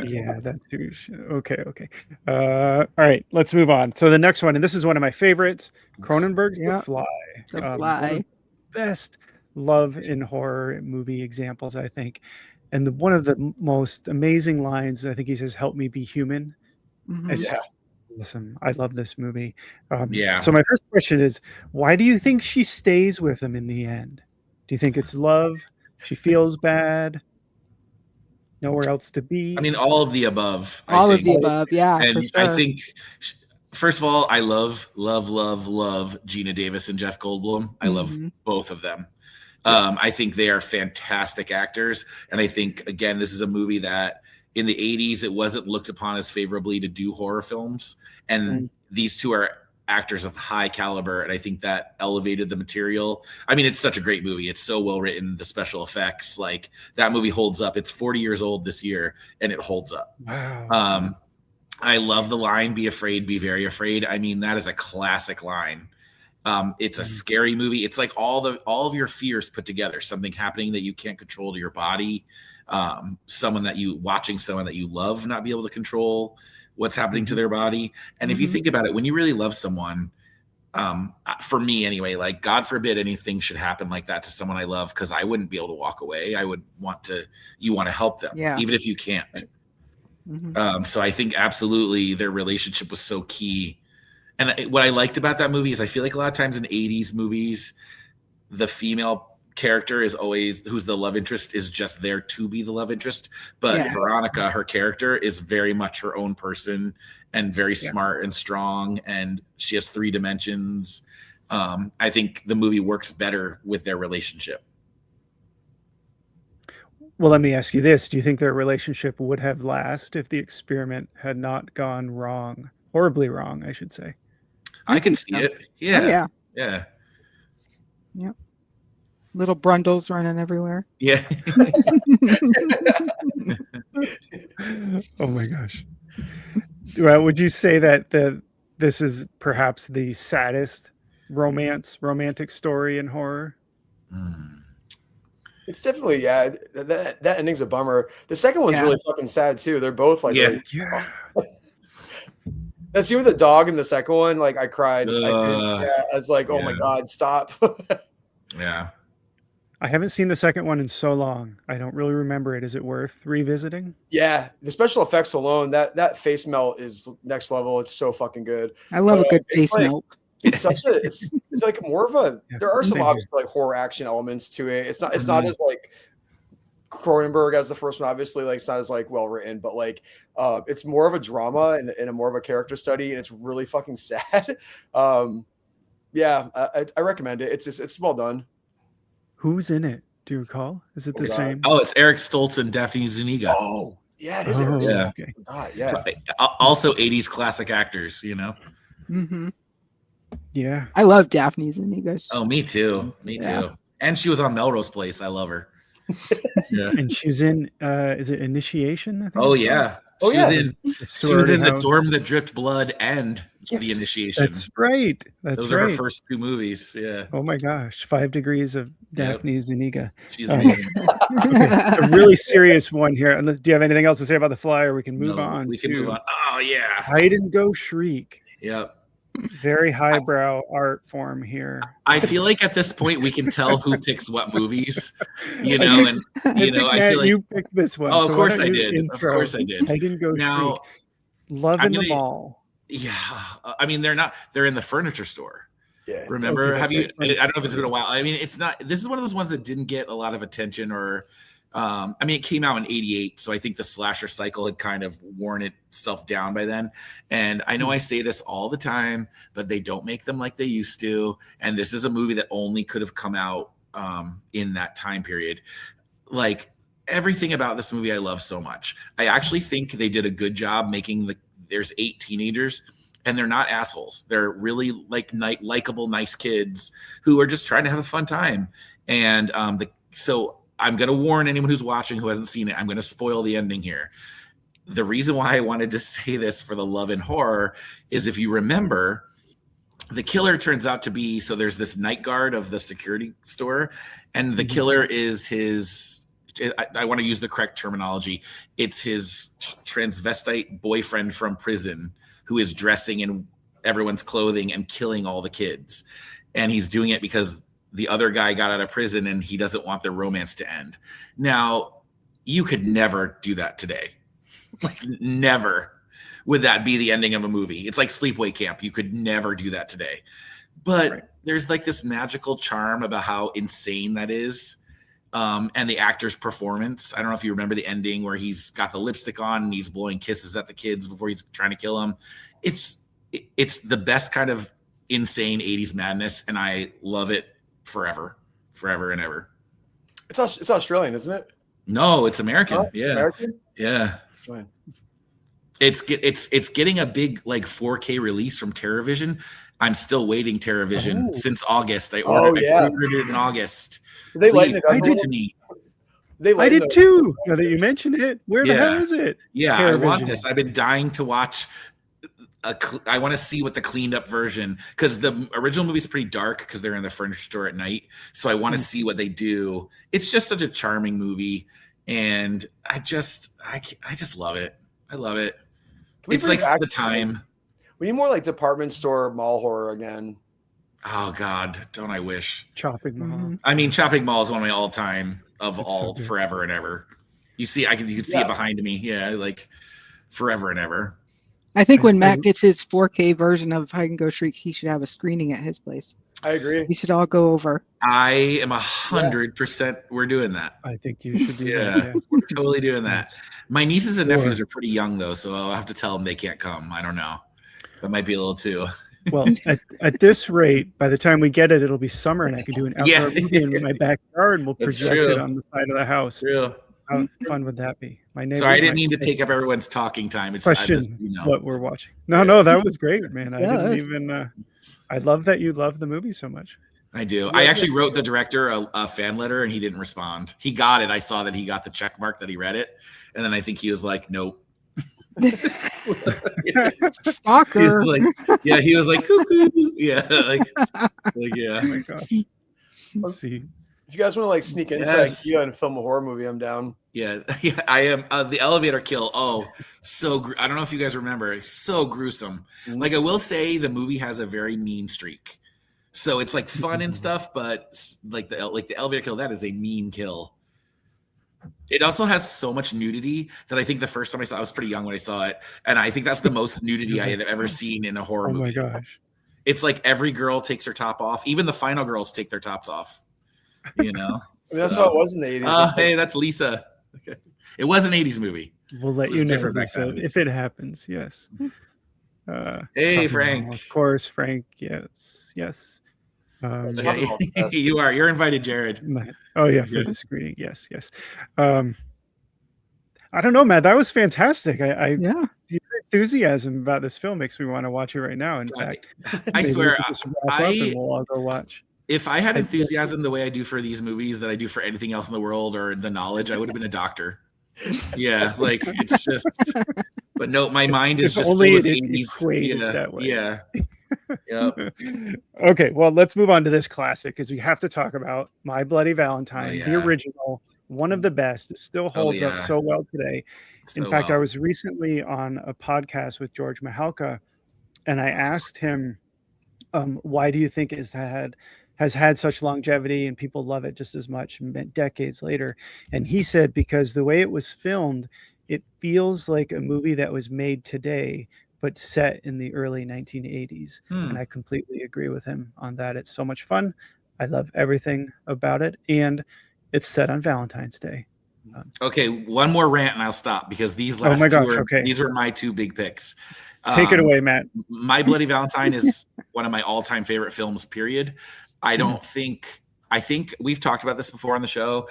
A: Yeah, that's too. Okay. All right, let's move on. So the next one, and this is one of my favorites, Cronenberg's The
D: Yep.
A: Fly.
D: The
A: One of
D: Fly.
A: the best love in horror movie examples, I think. And one of the most amazing lines, I think he says, "Help me be human."
D: Mhm.
A: It's just awesome. I love this movie.
B: Yeah.
A: So my first question is, why do you think she stays with him in the end? Do you think it's love? She feels bad. Nowhere else to be.
B: I mean, all of the above.
D: All
B: I
D: of
B: think.
D: the above, yeah,
B: And
D: for sure.
B: I think, first of all, I love Gina Davis and Jeff Goldblum. I love both of them. I think they are fantastic actors. And I think, again, this is a movie that in the 80s, it wasn't looked upon as favorably to do horror films. And these two are actors of high caliber. And I think that elevated the material. I mean, it's such a great movie. It's so well written. The special effects, like that movie holds up. It's 40 years old this year and it holds up.
A: Wow.
B: I love the line, "Be afraid, be very afraid." I mean, that is a classic line. It's a scary movie. It's like all of your fears put together, something happening that you can't control to your body, someone that you love not be able to control what's happening to their body. And if you think about it, when you really love someone, for me anyway, like God forbid anything should happen like that to someone I love, because I wouldn't be able to walk away. I would want to help them, even if you can't. So I think absolutely their relationship was so key. And what I liked about that movie is I feel like a lot of times in 80s movies, the female character is always, who's the love interest, is just there to be the love interest. But Veronica, her character, is very much her own person and very smart and strong. And she has 3 dimensions. I think the movie works better with their relationship.
A: Well, let me ask you this. Do you think their relationship would have lasted if the experiment had not gone wrong? Horribly wrong, I should say.
B: I can see it. Yeah. Yeah.
D: Yep. Little brundles running everywhere.
B: Yeah.
A: Oh my gosh. Well, would you say that this is perhaps the saddest romantic story in horror?
C: It's definitely, that ending's a bummer. The second one's really fucking sad too. They're both like really, that scene with the dog in the second one, like I cried. I was like, oh my God, stop.
B: Yeah.
A: I haven't seen the second one in so long. I don't really remember it. Is it worth revisiting?
C: Yeah, the special effects alone, that face melt is next level. It's so fucking good.
D: I love a good face melt.
C: It's such a it's like more of a there are some obviously like horror action elements to it. It's not as like Cronenberg as the first one, obviously, like it's not as like well written, but like it's more of a drama and a more of a character study, and it's really fucking sad. I recommend it. It's well done.
A: Who's in it? Do you recall? Is it the same?
B: Oh, it's Eric Stoltz and Daphne Zuniga.
C: Oh, yeah, it is Eric Stoltz. Okay. God, yeah.
B: So, also 80s classic actors, you know?
A: Yeah.
D: I love Daphne Zuniga.
B: Oh, me too. Me too. And she was on Melrose Place. I love her.
A: And she's in is it Initiation? I think
B: she was in The Dorm That Dripped Blood and The Initiation.
A: That's right.
B: Those are her first 2 movies. Yeah.
A: Oh my gosh. 5 Degrees of Daphne Zuniga.
B: She's amazing.
A: A really serious one here. Do you have anything else to say about The Fly, or we can move on?
B: We can move on. Oh yeah.
A: Hide and Go Shriek.
B: Yep.
A: Very highbrow art form here.
B: I feel like at this point we can tell who picks what movies, you know, and I feel like
A: you picked this one.
B: Oh, of course I did. Of course I did.
A: Hide and Go Shriek. Love in the Mall.
B: Yeah, I mean they're in the furniture store.
C: Yeah.
B: Remember? Have you? I don't know if it's been a while. I mean, it's not. This is one of those ones that didn't get a lot of attention, or I mean, it came out in '88, so I think the slasher cycle had kind of worn itself down by then. And I know I say this all the time, but they don't make them like they used to. And this is a movie that only could have come out in that time period. Like everything about this movie, I love so much. I actually think they did a good job making there's 8 teenagers and they're not assholes. They're really like likable, nice kids who are just trying to have a fun time. And so I'm going to warn anyone who's watching who hasn't seen it. I'm going to spoil the ending here. The reason why I wanted to say this for the love and horror is, if you remember, the killer turns out to be, so there's this night guard of the security store, and the killer is his, I want to use the correct terminology, it's his transvestite boyfriend from prison who is dressing in everyone's clothing and killing all the kids. And he's doing it because the other guy got out of prison and he doesn't want their romance to end. Now, you could never do that today. Like, never would that be the ending of a movie. It's like Sleepaway Camp. You could never do that today. But there's like this magical charm about how insane that is. And the actor's performance. I don't know if you remember the ending where he's got the lipstick on and he's blowing kisses at the kids before he's trying to kill them. It's the best kind of insane 80s madness, and I love it forever and ever.
C: It's Australian, isn't it?
B: No, it's American.
C: Oh,
B: yeah.
C: American?
B: Yeah.
C: Fine.
B: It's getting a big like 4K release from TerraVision. I'm still waiting TerraVision since August. I ordered it in August.
C: They
B: Please,
C: I
B: did to me.
A: I did too. Now that you mentioned it, where the hell is it?
B: Yeah, I want this. I've been dying to watch. I want to see what the cleaned up version, because the original movie's pretty dark because they're in the furniture store at night. So I want to see what they do. It's just such a charming movie, and I just love it. I love it. It's like the time.
C: We need more like department store mall horror again.
B: Oh God, don't I wish?
A: Chopping Mall.
B: I mean, Chopping Mall is one of my all-time
A: so
B: forever and ever. You can see it behind me. Yeah, like forever and ever.
D: I think when Matt gets his 4K version of Hide and Go Shriek, he should have a screening at his place.
C: I agree.
D: We should all go over.
B: I am 100%. We're doing that.
A: I think you should do that.
B: Yeah, we're totally doing that. My nieces and nephews are pretty young though, so I'll have to tell them they can't come. I don't know. That might be a little too.
A: Well, at this rate, by the time we get it, it'll be summer, and I can do an outdoor movie in my backyard, and we'll project it on the side of the house.
B: True.
A: How fun would that be? My neighbors.
B: Sorry, I didn't mean to take up everyone's talking time. It's
A: question what we're watching. No, that was great, man. I didn't even. I love that you love the movie so much.
B: I do. I actually wrote the director a fan letter, and he didn't respond. He got it. I saw that he got the check mark that he read it, and then I think he was like, "Nope."
D: Stalker.
B: He was like, cuckoo. Yeah, yeah.
A: Oh my gosh. Let's see.
C: If you guys want to like sneak into IKEA and film a horror movie, I'm down.
B: Yeah, I am. The elevator kill. Oh, I don't know if you guys remember. It's so gruesome. Like, I will say, the movie has a very mean streak. So it's like fun and stuff, but like the elevator kill, that is a mean kill. It also has so much nudity that I think the first time I saw it, I was pretty young when I saw it, and I think that's the most nudity I had ever seen in a horror movie.
A: Oh my gosh!
B: It's like every girl takes her top off. Even the final girls take their tops off. You know,
C: I mean, that's how it was in the 80s.
B: Hey, that's Lisa. Okay. It was an 80s movie.
A: We'll let you know, Lisa, if it happens. Yes.
B: Hey, Frank.
A: Of course, Frank. Yes.
B: You're invited, Jared.
A: Oh yeah, for the screening. Yes. I don't know, Matt. That was fantastic. Your enthusiasm about this film makes me want to watch it right now. In fact,
B: I swear,
A: we'll all go watch.
B: If I had enthusiasm the way I do for these movies that I do for anything else in the world or the knowledge, I would have been a doctor. Yeah, like it's just. But no, my mind is just
A: only
B: full of 80s.
A: that way.
B: Yeah. Yep.
A: Okay, well, let's move on to this classic because we have to talk about My Bloody Valentine, the original, one of the best. It still holds up so well today. In fact, I was recently on a podcast with George Mihalka, and I asked him, why do you think it has had such longevity and people love it just as much decades later? And he said, because the way it was filmed, it feels like a movie that was made today, but set in the early 1980s. And I completely agree with him on that. It's so much fun. I love everything about it. And it's set on Valentine's Day.
B: Okay, one more rant and I'll stop because these last these were my two big picks.
A: Take it away, Matt.
B: My Bloody Valentine is one of my all-time favorite films, period. I think we've talked about this before on the show.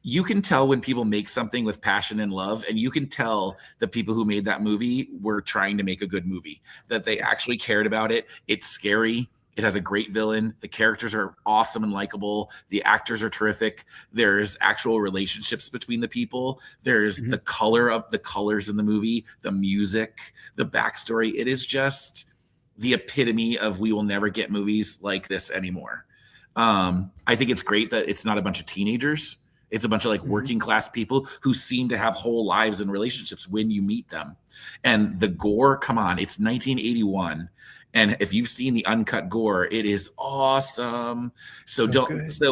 B: you can tell when people make something with passion and love, and you can tell the people who made that movie were trying to make a good movie, that they actually cared about it. It's scary. It has a great villain. The characters are awesome and likable. The actors are terrific. There's actual relationships between the people. There's the color of the colors in the movie, the music, the backstory. It is just the epitome of we will never get movies like this anymore. I think it's great that it's not a bunch of teenagers. It's a bunch of like working class people who seem to have whole lives and relationships when you meet them. And the gore, come on, it's 1981. And if you've seen the uncut gore, it is awesome. So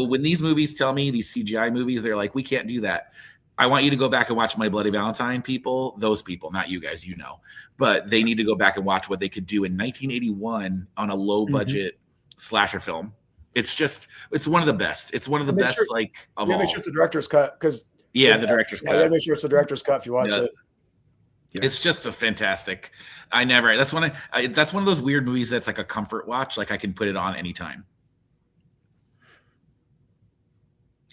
B: when these movies tell me, these CGI movies, they're like, we can't do that. I want you to go back and watch My Bloody Valentine, people. Those people, not you guys, you know. But they need to go back and watch what they could do in 1981 on a low budget slasher film. It's one of the best. It's one of the best, of all.
C: Make sure it's the director's cut, because
B: the director's cut.
C: Yeah, make sure it's the director's cut if you watch it.
B: Yeah. It's just a fantastic. That's one of those weird movies that's like a comfort watch. Like I can put it on anytime.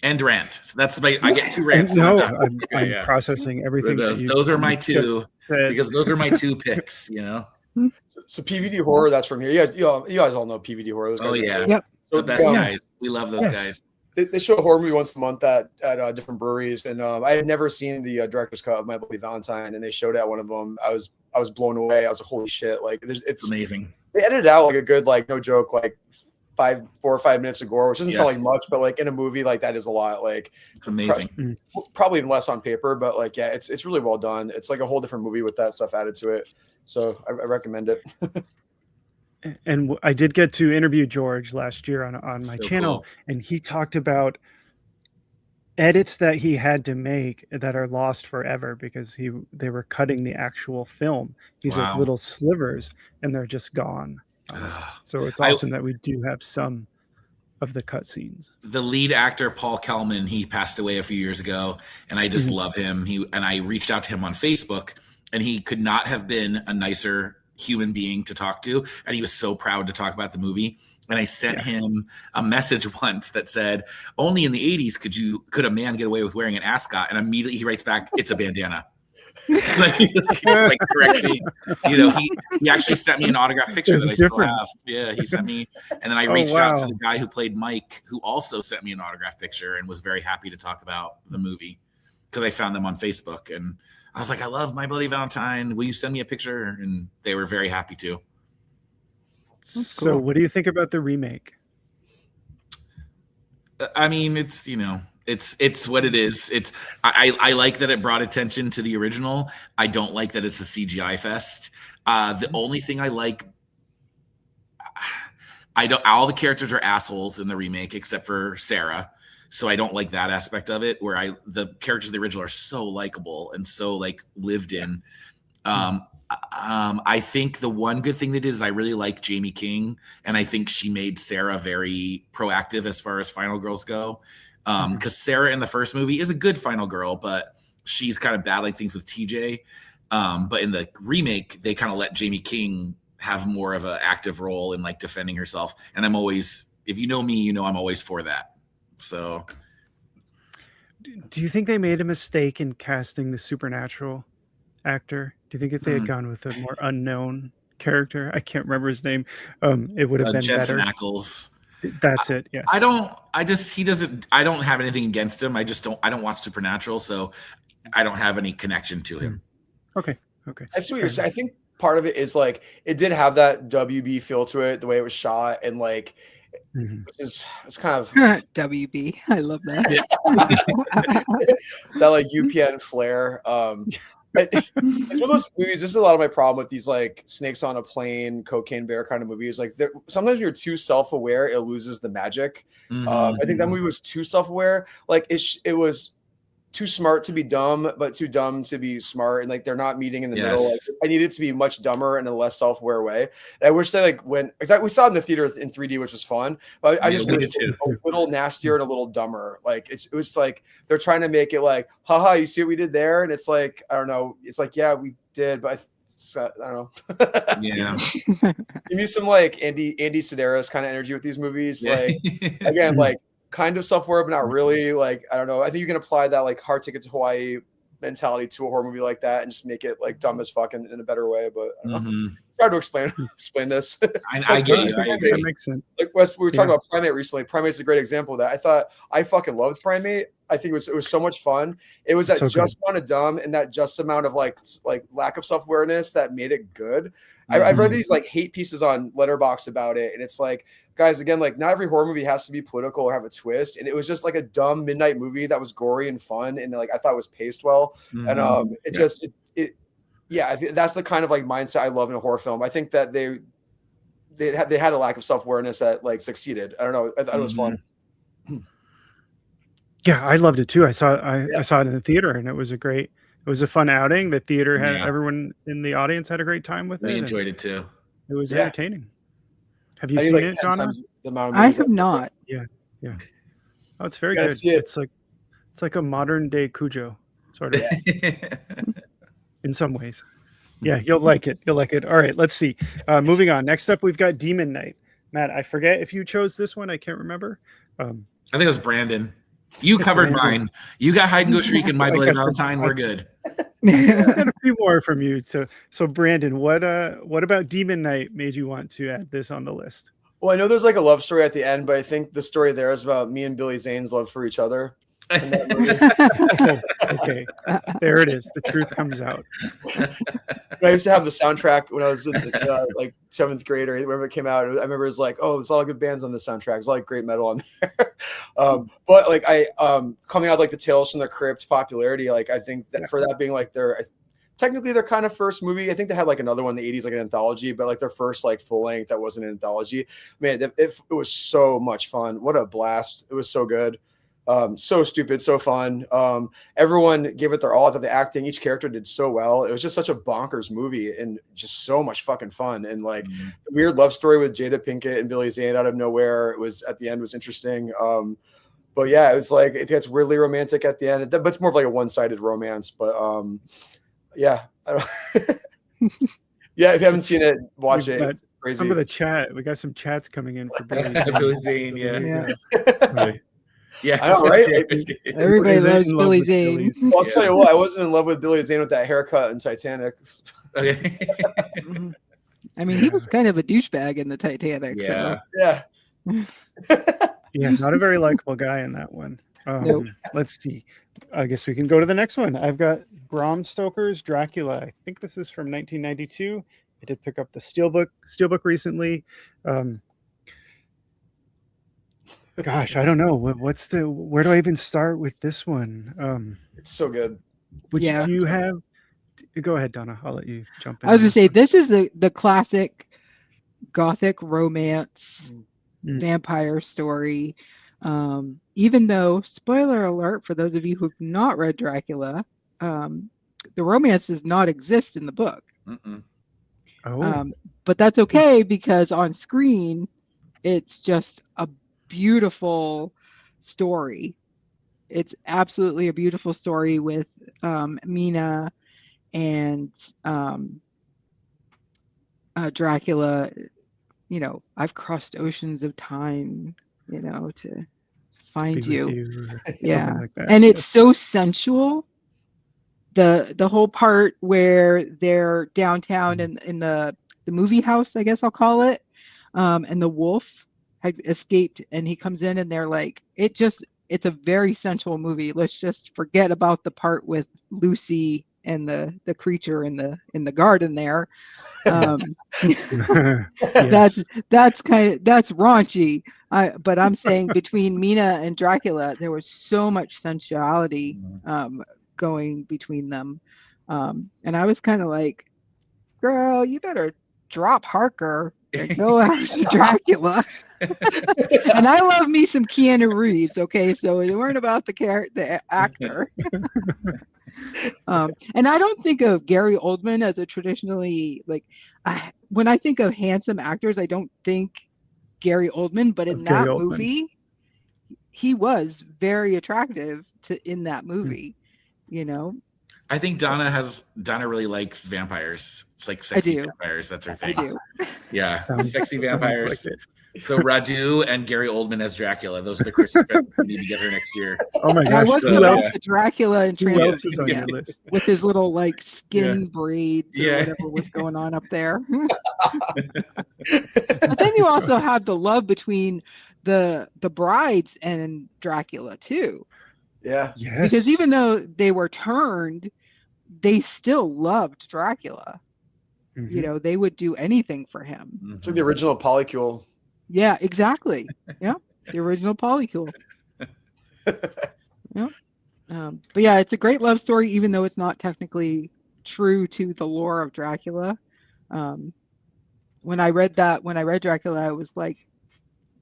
B: And rant. So I get 2 rants.
A: No, I'm processing everything.
B: Those are my 2 because those are my 2 picks. You know.
C: So PVD horror, that's from here. You guys all know PVD horror. Those guys
D: Yep.
B: The best guys. We love those guys.
C: They show a horror movie once a month at different breweries, and I had never seen the director's cut of My Bloody Valentine, and they showed it at one of them. I was blown away. I was like, holy shit! Like, it's
B: amazing.
C: They edited out like a good, like, no joke, like 4 or 5 minutes of gore, which doesn't sound like much, but like in a movie like that is a lot. Like,
B: it's amazing.
C: Probably even less on paper, but like, yeah, it's really well done. It's like a whole different movie with that stuff added to it. So I recommend it.
A: And I did get to interview George last year on my channel, cool. And he talked about edits that he had to make that are lost forever because they were cutting the actual film. These like little slivers, and they're just gone. So it's awesome that we do have some of the cut scenes.
B: The lead actor, Paul Kelman, he passed away a few years ago, and I just love him. And I reached out to him on Facebook, and he could not have been a nicer human being to talk to, and he was so proud to talk about the movie. And I sent him a message once that said, only in the 80s could a man get away with wearing an ascot, and immediately he writes back, it's a bandana. Like corrects me. You know, he actually sent me an autographed picture that I still have. Yeah, he sent me, and then I reached out to the guy who played Mike, who also sent me an autographed picture and was very happy to talk about the movie because I found them on Facebook, and I was like, I love My Bloody Valentine. Will you send me a picture? And they were very happy to.
A: So what do you think about the remake?
B: I mean, it's, you know, it's what it is. I like that it brought attention to the original. I don't like that it's a CGI fest. The only thing I like, all the characters are assholes in the remake except for Sarah. So I don't like that aspect of it, where the characters of the original are so likable and so like lived in. I think the one good thing they did is I really like Jamie King, and I think she made Sarah very proactive as far as final girls go. Because Sarah in the first movie is a good final girl, but she's kind of battling things with TJ. But in the remake, they kind of let Jamie King have more of an active role in like defending herself. And I'm always, if you know me, you know I'm always for that. So,
A: do you think they made a mistake in casting the supernatural actor? Do you think if they had gone with a more unknown character, I can't remember his name, it would have been
B: Jensen
A: better?
B: Ackles.
A: That's it. Yes.
B: I don't have anything against him. I don't watch Supernatural, so I don't have any connection to him.
A: Okay.
C: I see what you're saying. I think part of it is like it did have that WB feel to it, the way it was shot, and like it's kind of
D: WB. I love that.
C: That like UPN flair. It's one of those movies. This is a lot of my problem with these like Snakes on a Plane, Cocaine Bear kind of movies. Like sometimes you're too self-aware, it loses the magic. I think that movie was too self-aware. Like it was too smart to be dumb, but too dumb to be smart, and like they're not meeting in the middle. Like, I need it to be much dumber in a less self-aware way. And I wish they we saw it in the theater in 3D, which was fun, but I just wish it was a little nastier and a little dumber. Like it was like they're trying to make it like, haha, you see what we did there, and it's like, I don't know, it's like, yeah, we did, but I don't know.
B: Yeah,
C: give me some like Andy Sedaris kind of energy with these movies. Like again, like kind of self-aware, but not really. Like, I don't know. I think you can apply that like Hard Ticket to Hawaii mentality to a horror movie like that and just make it like dumb as fuck in a better way. But I don't know. It's hard to explain this.
B: I get you.
A: That makes sense.
C: Like Wes, we were talking about Primate recently. Primate's a great example of that. I fucking loved Primate. I think it was so much fun. It was that so just amount of dumb and that just amount of like lack of self-awareness that made it good. I've read these like hate pieces on Letterboxd about it, and it's like, guys, again, like not every horror movie has to be political or have a twist. And it was just like a dumb midnight movie that was gory and fun, and like I thought it was paced well. And that's the kind of like mindset I love in a horror film. I think that they had a lack of self-awareness that like succeeded. I don't know. I thought it was fun.
A: Yeah, I loved it too. I saw it in the theater, and it was a fun outing. The theater had everyone in the audience had a great time with it.
B: We enjoyed it too.
A: It was entertaining. Have you seen it, Donna?
D: I have not.
A: Yeah. Oh, it's very good. It's like a modern day Cujo, sort of. In some ways. Yeah, you'll like it. All right, let's see. Moving on. Next up, we've got Demon Knight. Matt, I forget if you chose this one. I can't remember.
B: I think it was Brandon. You covered mine. You got Hide and Go Shriek and My Bloody Valentine. We're good.
A: I got a few more from you. So Brandon, what about Demon Knight made you want to add this on the list?
C: Well, I know there's like a love story at the end, but I think the story there is about me and Billy Zane's love for each other.
A: Okay, there it is. The truth comes out.
C: I used to have the soundtrack when I was in like 7th grade or whenever it came out. I remember it was like, oh, there's a lot of good bands on the soundtrack. There's a lot of great metal on there. But like coming out like the Tales from the Crypt popularity, like I think that for that being like technically their kind of first movie. I think they had like another one in the 80s, like an anthology, but like their first like full length that wasn't an anthology. Man, it was so much fun. What a blast. It was so good. So stupid, so fun. Everyone gave it their all. I thought the acting, each character did so well. It was just such a bonkers movie and just so much fucking fun. And like the weird love story with Jada Pinkett and Billy Zane out of nowhere. It was at the end was interesting. But yeah, it was like it gets weirdly romantic at the end. But it's more of like a one-sided romance. But yeah, I don't yeah. If you haven't seen it, watch it. It's crazy.
A: Some of the chat. We got some chats coming in for
B: Billy Zane. Yeah.
A: Right.
B: Yeah,
C: I know, right?
D: Everybody loves Billy Zane.
C: Well, I'll tell you what, I wasn't in love with Billy Zane with that haircut in Titanic.
B: Okay.
D: I mean, he was kind of a douchebag in the Titanic.
B: Yeah.
D: So.
A: Yeah, not a very likable guy in that one.
D: Nope.
A: Let's see. I guess we can go to the next one. I've got Bram Stoker's Dracula. I think this is from 1992. I did pick up the Steelbook recently. Gosh, I don't know. Where do I even start with this one?
C: It's so good.
A: Do you have? Go ahead, Donna. I'll let you jump in.
D: I was gonna say this is the classic gothic romance vampire story. Even though, spoiler alert for those of you who've not read Dracula, the romance does not exist in the book. But that's okay because on screen, it's just a beautiful story. It's absolutely a beautiful story with Mina and Dracula. You know, I've crossed oceans of time, to find you. Yeah. Like that. And it's so sensual. The whole part where they're downtown in the movie house, I guess I'll call it, and the wolf had escaped and he comes in and they're like, it's a very sensual movie. Let's just forget about the part with Lucy and the creature in the garden there. That's raunchy. But I'm saying between Mina and Dracula, there was so much sensuality going between them. And I was kind of like, girl, you better drop Harker and go after Dracula. And I love me some Keanu Reeves, okay? So we weren't about the actor. And I don't think of Gary Oldman as a traditionally, when I think of handsome actors, I don't think Gary Oldman, but in that movie, he was very attractive in that movie,
B: I think Donna really likes vampires. It's like sexy vampires. That's her thing.
D: I do.
B: Yeah, sexy vampires. So Radu and Gary Oldman as Dracula. Those are the Christmas presents we need to get her next year.
A: Oh my
D: I
A: gosh.
D: was
A: Who
D: about
A: else,
D: the Dracula and
A: who else is on
D: Transylvania
A: your list?
D: with his little like skin braids or
B: Yeah.
D: whatever was going on up there. But then you also have the love between the brides and Dracula too.
C: Yeah.
A: Yes.
D: Because even though they were turned, they still loved Dracula.
A: Mhm.
D: You know, they would do anything for him.
C: It's like the original polycule.
D: Yeah, exactly. Yeah, the original polycule. Yeah. But yeah, it's a great love story, even though it's not technically true to the lore of Dracula. When I read Dracula, I was like,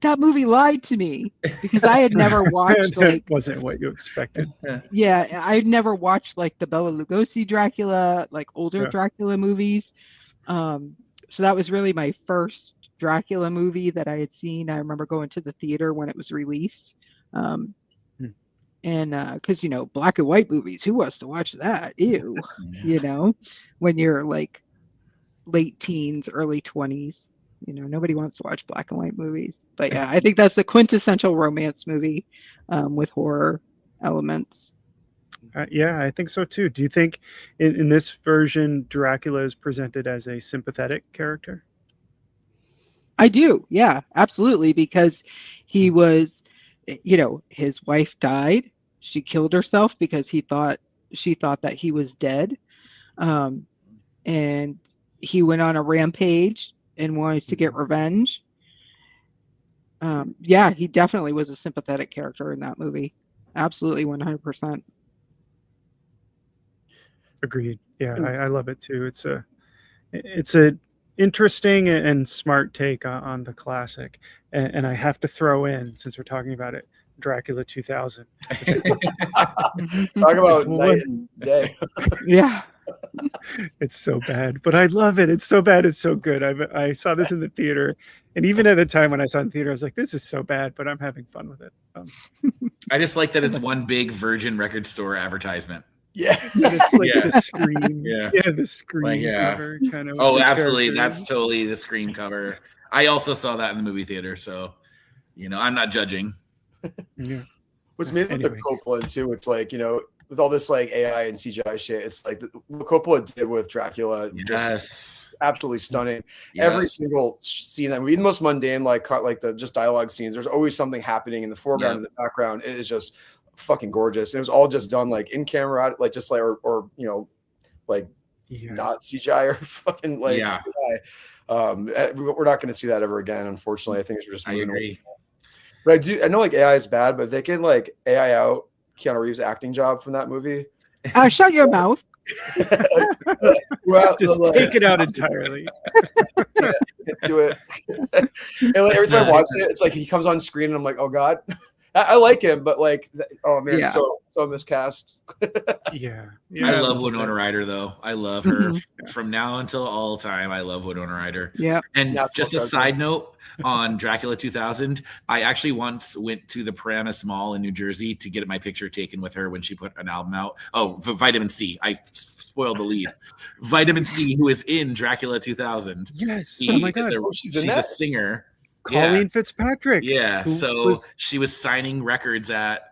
D: that movie lied to me, because I had never watched
A: That wasn't what you expected.
D: yeah, I'd never watched like the Bela Lugosi Dracula, like older Dracula movies. So that was really my first Dracula movie that I had seen. I remember going to the theater when it was released. And because, you know, black and white movies, who wants to watch that? Ew. You know, when you're like late teens, early 20s, you know, nobody wants to watch black and white movies. But yeah, I think that's the quintessential romance movie with horror elements.
A: Yeah, I think so too. Do you think in this version Dracula is presented as a sympathetic character?
D: I do. Yeah, absolutely. Because he was, you know, his wife died. She killed herself because she thought that he was dead. And he went on a rampage and wanted to get revenge. Yeah, he definitely was a sympathetic character in that movie. Absolutely, 100%.
A: Agreed. Yeah, I love it too. It's a interesting and smart take on the classic. And I have to throw in, since we're talking about it, Dracula 2000.
C: Talk about night and day.
D: Yeah.
A: It's so bad, but I love it. It's so bad. It's so good. I saw this in the theater, and even at the time when I saw it in the theater, I was like, this is so bad, but I'm having fun with it.
B: I just like that it's one big Virgin record store advertisement.
C: Yeah.
A: It's like the Scream.
B: Yeah.
A: The Scream cover kind of.
B: Oh, absolutely. That's totally the Scream cover. I also saw that in the movie theater, so, you know, I'm not judging.
A: Yeah.
C: What's amazing with the Coppola too, it's like, you know, with all this like AI and CGI shit, it's like what Coppola did with Dracula, just absolutely stunning. Yeah. Every single scene, that even the most mundane, like the just dialogue scenes, there's always something happening in the foreground and the background. It is just fucking gorgeous. And it was all just done like in camera, like just like or you know, like not CGI or fucking like AI. We're not going to see that ever again, unfortunately. I think it's just moving away. But I know like AI is bad, but if they can like AI out Keanu Reeves' acting job from that movie.
D: Shut your mouth.
A: Well, just take it out entirely.
C: Do it. And like, every time I watch it, it's like he comes on screen and I'm like, oh God. I like him, but like, oh man, so miscast.
A: Yeah.
B: I love Winona Ryder though. I love her from now until all time. I love Winona Ryder.
D: Yeah.
B: And just a side note on Dracula 2000, I actually once went to the Paramus Mall in New Jersey to get my picture taken with her when she put an album out. Oh, Vitamin C. I spoiled the lead. Vitamin C, who is in Dracula 2000.
A: Yes. Oh my God.
B: She's a singer.
A: Colleen Fitzpatrick.
B: Yeah. So she was signing records at,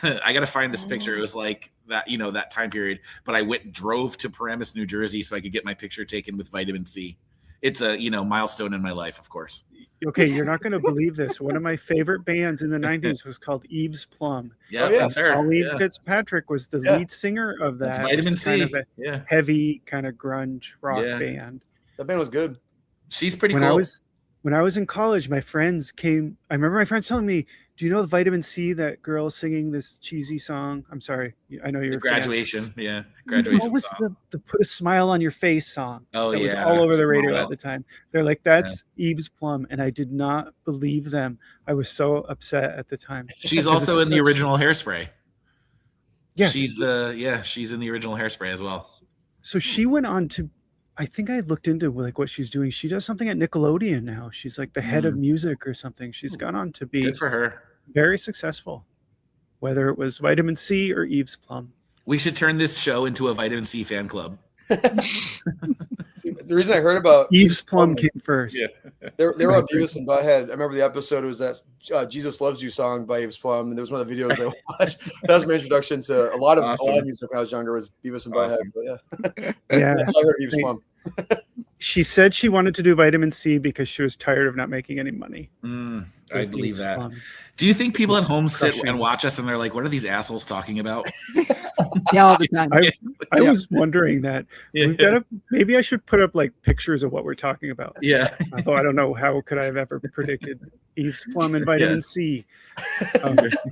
B: I got to find this picture. It was like that, you know, that time period. But I drove to Paramus, New Jersey so I could get my picture taken with Vitamin C. It's a, you know, milestone in my life, of course.
A: Okay, you're not going to believe this. One of my favorite bands in the 90s was called Eve's Plum.
B: Yeah, that's her.
A: Colleen Fitzpatrick was the lead singer of that.
B: That's Vitamin C.
A: Kind of a heavy kind of grunge rock band.
C: That band was good.
B: She's pretty cool.
A: When I was in college, my friends came. I remember my friends telling me, "Do you know the Vitamin C? That girl singing this cheesy song." I'm sorry, I know you're a
B: Graduation.
A: Fan.
B: Yeah, Graduation.
A: What was the "Put a Smile on Your Face" song?
B: Oh,
A: that was all over the radio at the time. They're like, "That's Eve's Plum," and I did not believe them. I was so upset at the time.
B: She's also in the original Hairspray.
A: Yes,
B: she's in the original Hairspray as well.
A: So she went on to. I think I looked into like what she's doing. She does something at Nickelodeon now. She's like the head of music or something. She's gone on to be
B: good for her.
A: Very successful, whether it was Vitamin C or Eve's Plum.
B: We should turn this show into a Vitamin C fan club.
C: The reason I heard about
A: Eve's Plum came first.
C: Yeah. They were on Beavis and Butthead. I remember the episode. It was that "Jesus Loves You" song by Aves Plum, and there was one of the videos I watched. That was my introduction to a lot of music when I was younger. Was Beavis and Butthead? But
A: yeah.
C: That's why I heard Aves Plum.
A: She said she wanted to do vitamin C because she was tired of not making any money.
B: I believe that. Do you think people at home sit and watch us and they're like, what are these assholes talking about?
D: Yeah, all the time.
A: I was wondering that. We've got to, maybe I should put up like pictures of what we're talking about.
B: Yeah.
A: Although I don't know how could I have ever predicted Eve's Plum and vitamin C.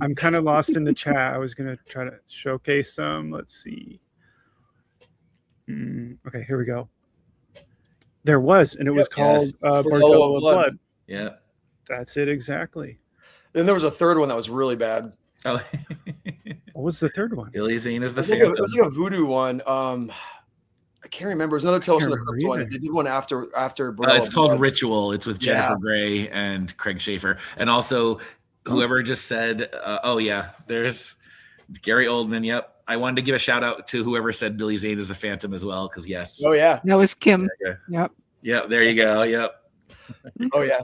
A: I'm kind of lost in the chat. I was going to try to showcase some. Let's see. Okay, here we go. There was, and it was called Bordello of Blood.
B: Yeah.
A: That's it exactly.
C: Then there was a third one that was really bad.
B: Oh.
A: What was the third one?
B: Billy Zane is the
C: Phantom. It was like a voodoo one. I can't remember. It was another Tales from the Crypt one. They did one after
B: it's called Ritual. It's with Jennifer Grey and Craig Schaefer. And also whoever just said, there's Gary Oldman. Yep. I wanted to give a shout out to whoever said Billy Zane is the Phantom as well, because yes.
C: Oh yeah.
D: That was Kim. Yep.
B: Yep. There you go. Yep.
C: Oh yeah.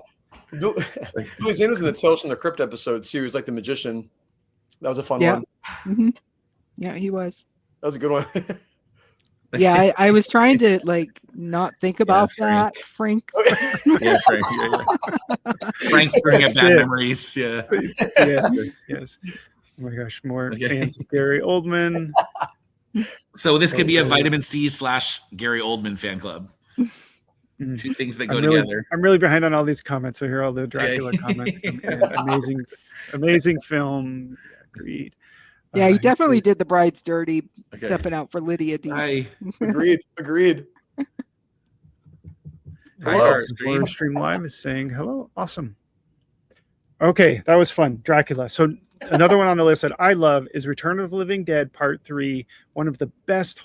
C: Billy Zane was in the Tales from the Crypt episode too. He was like the magician. That was a fun one.
D: Mm-hmm. Yeah, he was.
C: That was a good one.
D: Yeah, I was trying to like not think about that, Frank.
B: Yeah, Frank. Frank's bringing up bad memories. Yeah.
A: Yes. Oh my gosh, more fans of Gary Oldman.
B: So this could be a vitamin C / Gary Oldman fan club. Two things that go together.
A: I'm really behind on all these comments. So here are all the Dracula comments. Amazing film. Agreed.
D: Yeah, he definitely did the brides dirty, stepping out for Lydia D.
C: Agreed.
A: Hello. Stream Live is saying hello. Awesome. Okay, that was fun. Dracula. So another one on the list that I love is Return of the Living Dead Part 3, one of the best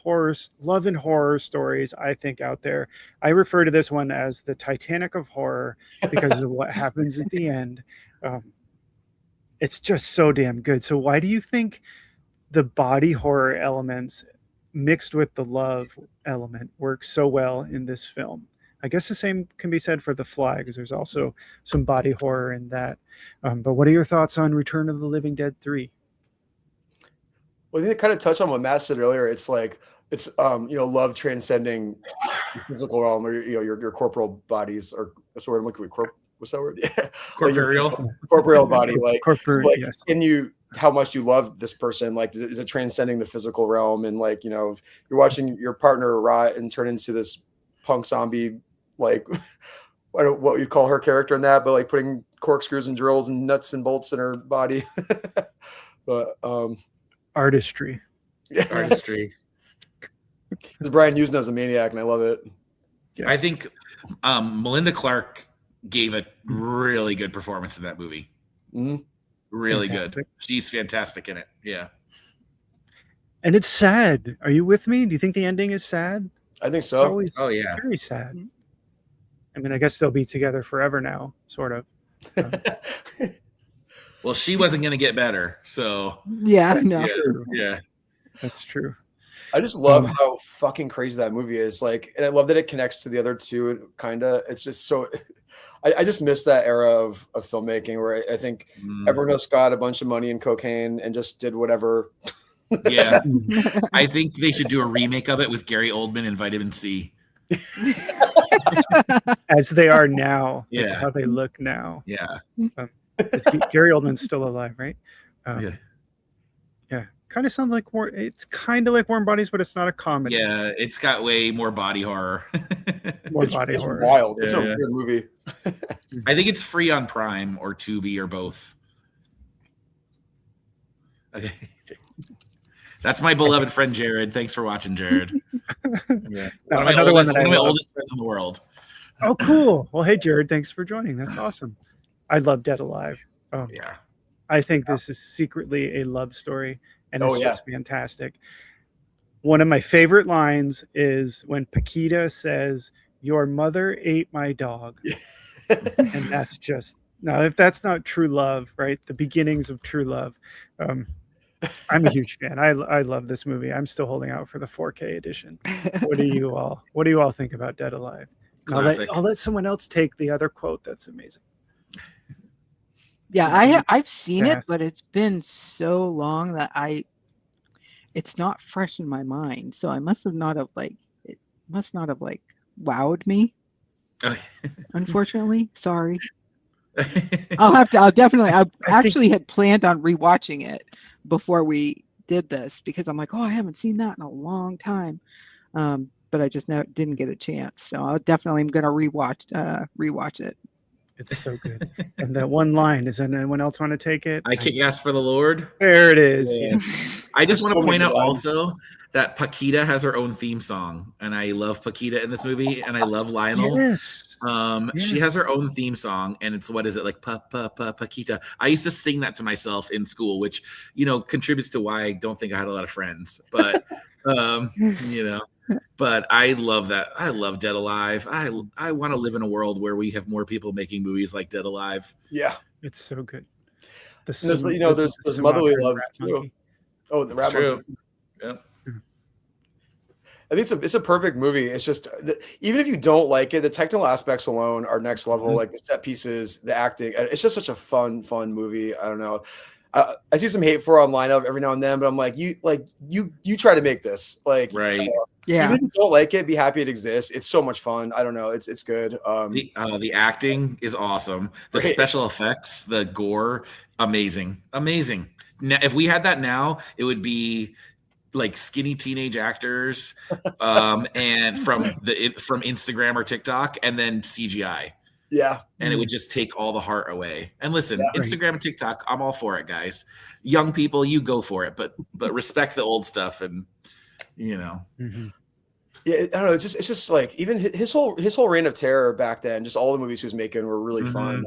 A: love and horror stories I think out there. I refer to this one as the Titanic of horror because of what happens at the end. It's just so damn good. So why do you think the body horror elements mixed with the love element work so well in this film? I guess the same can be said for The Fly, because there's also some body horror in that. But what are your thoughts on Return of the Living Dead 3?
C: Well, I think it kind of touched on what Matt said earlier. It's like love transcending the physical realm, or your corporal bodies, or what's the word I'm looking for? What's that word? Yeah, corporeal body. Like, yes. Can you? How much you love this person? Like, is it transcending the physical realm? And like, you're watching your partner rot and turn into this punk zombie. Like, I don't know what you'd call her character in that, but like putting corkscrews and drills and nuts and bolts in her body. But
A: artistry.
C: Because Brian Usna is a maniac, and I love it.
B: Yes. I think Melinda Clarke gave a really good performance in that movie.
C: Mm-hmm.
B: Really good. She's fantastic in it. Yeah.
A: And it's sad. Are you with me? Do you think the ending is sad?
C: I think so.
A: It's very sad. I mean, I guess they'll be together forever now, sort of.
B: Well, she wasn't going to get better, so
C: yeah,
A: that's true.
C: I just love how fucking crazy that movie is. Like, and I love that it connects to the other two. Kinda, it's just so. I just miss that era of filmmaking where I think everyone just got a bunch of money and cocaine and just did whatever.
B: Yeah, I think they should do a remake of it with Gary Oldman and Vitamin C.
A: As they are now.
B: Yeah,
A: how they look now.
B: Yeah.
A: Gary Oldman's still alive, right? Yeah. Kind of sounds like it's kind of like Warm Bodies, but it's not a comedy.
B: Yeah, it's got way more body horror.
C: It's wild. It's a weird movie.
B: I think it's free on Prime or Tubi or both. Okay. That's my beloved friend Jared. Thanks for watching, Jared. Yeah. One of my oldest friends in the world.
A: Oh, cool. Well, hey, Jared, thanks for joining. That's awesome. I love Dead Alive.
B: Yeah.
A: I think this is secretly a love story, and it's just fantastic. One of my favorite lines is when Paquita says, "Your mother ate my dog." And that's just, if that's not true love, right? The beginnings of true love. I'm a huge fan. I love this movie. I'm still holding out for the 4K edition. What do you all think about Dead Alive?
B: Classic.
A: I'll let someone else take the other quote. That's amazing.
D: Yeah, I've seen it,
A: Yes.
D: but it's been so long that it's not fresh in my mind. So it must not have wowed me.
B: Okay.
D: Unfortunately, sorry. I actually had planned on rewatching it before we did this because I'm like, oh, I haven't seen that in a long time. But I just didn't get a chance. So I definitely am going to rewatch it.
A: It's so good. And that one line, does anyone else want to take it?
B: I kick ass for the Lord.
A: There it is.
C: Yeah.
B: I just want to point out
C: lines.
B: also that Paquita has her own theme song, and I love Paquita in this movie, and I love Lionel.
A: Yes.
B: She has her own theme song, and it's what is it like? Paquita. I used to sing that to myself in school, which contributes to why I don't think I had a lot of friends. But but I love that. I love Dead Alive. I want to live in a world where we have more people making movies like Dead Alive.
C: Yeah,
A: it's so good.
C: There's motherly love too. Oh, the rat monkey.
B: Yeah.
C: I think it's a perfect movie. It's just even if you don't like it, the technical aspects alone are next level. Like the set pieces, the acting. It's just such a fun movie. I don't know. I see some hate for it online every now and then, but I'm like, you try to make this
B: right.
D: Yeah.
C: Even if you don't like it, be happy it exists. It's so much fun. I don't know. It's good.
B: The acting is awesome. The special effects, the gore, amazing. Now, if we had that now, it would be like skinny teenage actors, and from Instagram or TikTok, and then CGI.
C: Yeah.
B: And it would just take all the heart away. And listen, Instagram and TikTok, I'm all for it, guys. Young people, you go for it, but respect the old stuff, and
C: Yeah, I don't know. It's just like even his whole reign of terror back then. Just all the movies he was making were really fun.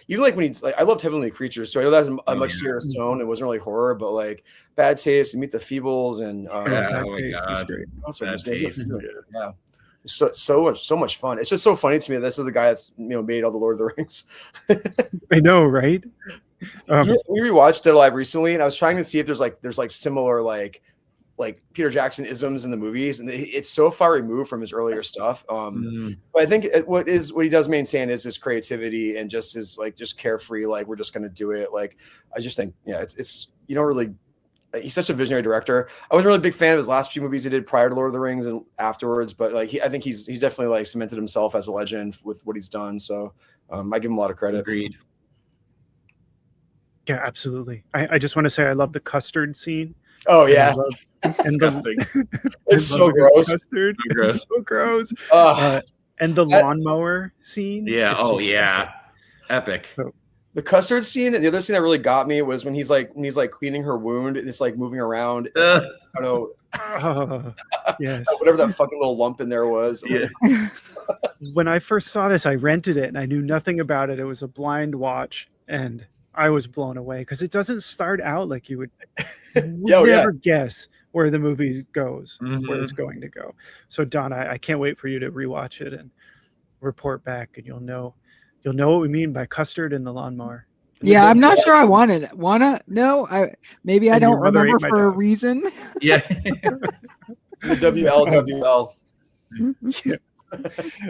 C: Even like when he's like, I loved Heavenly Creatures, so I know that's a much serious tone. It wasn't really horror, but like Bad Taste and Meet the Feebles and
B: oh my god,
C: yeah, so much fun. It's just so funny to me. This is the guy that's made all the Lord of the Rings.
A: I know, right?
C: We rewatched Dead Alive recently, and I was trying to see if there's similar like Peter Jackson isms in the movies, and it's so far removed from his earlier stuff. But I think what he does maintain is his creativity and just his just carefree, like we're just going to do it. Like I just think, it's you don't really. He's such a visionary director. I wasn't really a big fan of his last few movies he did prior to Lord of the Rings and afterwards, but I think he's definitely cemented himself as a legend with what he's done. So I give him a lot of credit.
B: Agreed.
A: Yeah, absolutely. I just want to say I love the custard scene.
C: Oh yeah.
A: And
C: it's so gross.
A: Custard. It's so gross. And the lawnmower scene.
B: Yeah. Oh yeah. Epic.
A: So,
C: the custard scene, and the other scene that really got me was when he's cleaning her wound and it's moving around. I don't know.
A: Yes.
C: Whatever that fucking little lump in there was.
B: Yes.
A: When I first saw this, I rented it and I knew nothing about it. It was a blind watch, and I was blown away because it doesn't start out like you would never guess where the movie goes, where it's going to go. So Donna, I can't wait for you to rewatch it and report back, and you'll know what we mean by custard in the lawnmower.
D: Yeah, I'm not sure I wanted it. No, maybe I don't remember for a reason.
B: Yeah.
C: The WL.
A: Yeah.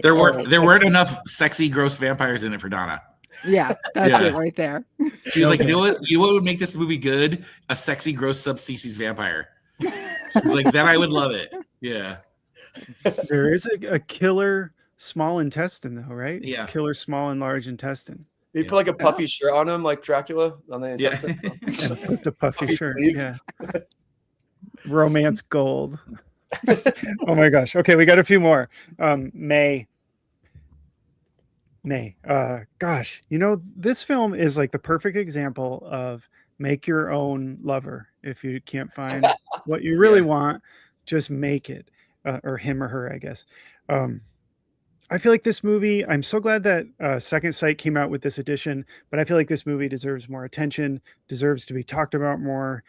B: There weren't enough sexy, gross vampires in it for Donna.
D: Yeah, that's it right there.
B: She was like, you know what would make this movie good? A sexy, gross subspecies vampire. She's like, then I would love it. Yeah.
A: There is a killer small intestine, though, right?
B: Yeah.
A: Killer small and large intestine.
C: They put a puffy shirt on him, like Dracula on the intestine.
A: And put the puffy shirt.
C: sleeve.
A: Yeah. Romance gold. Oh my gosh. Okay, we got a few more. May. Gosh, this film is like the perfect example of make your own lover. If you can't find what you really want, just make it, or him or her, I guess. I feel like this movie, I'm so glad that Second Sight came out with this edition, but I feel like this movie deserves more attention, deserves to be talked about more.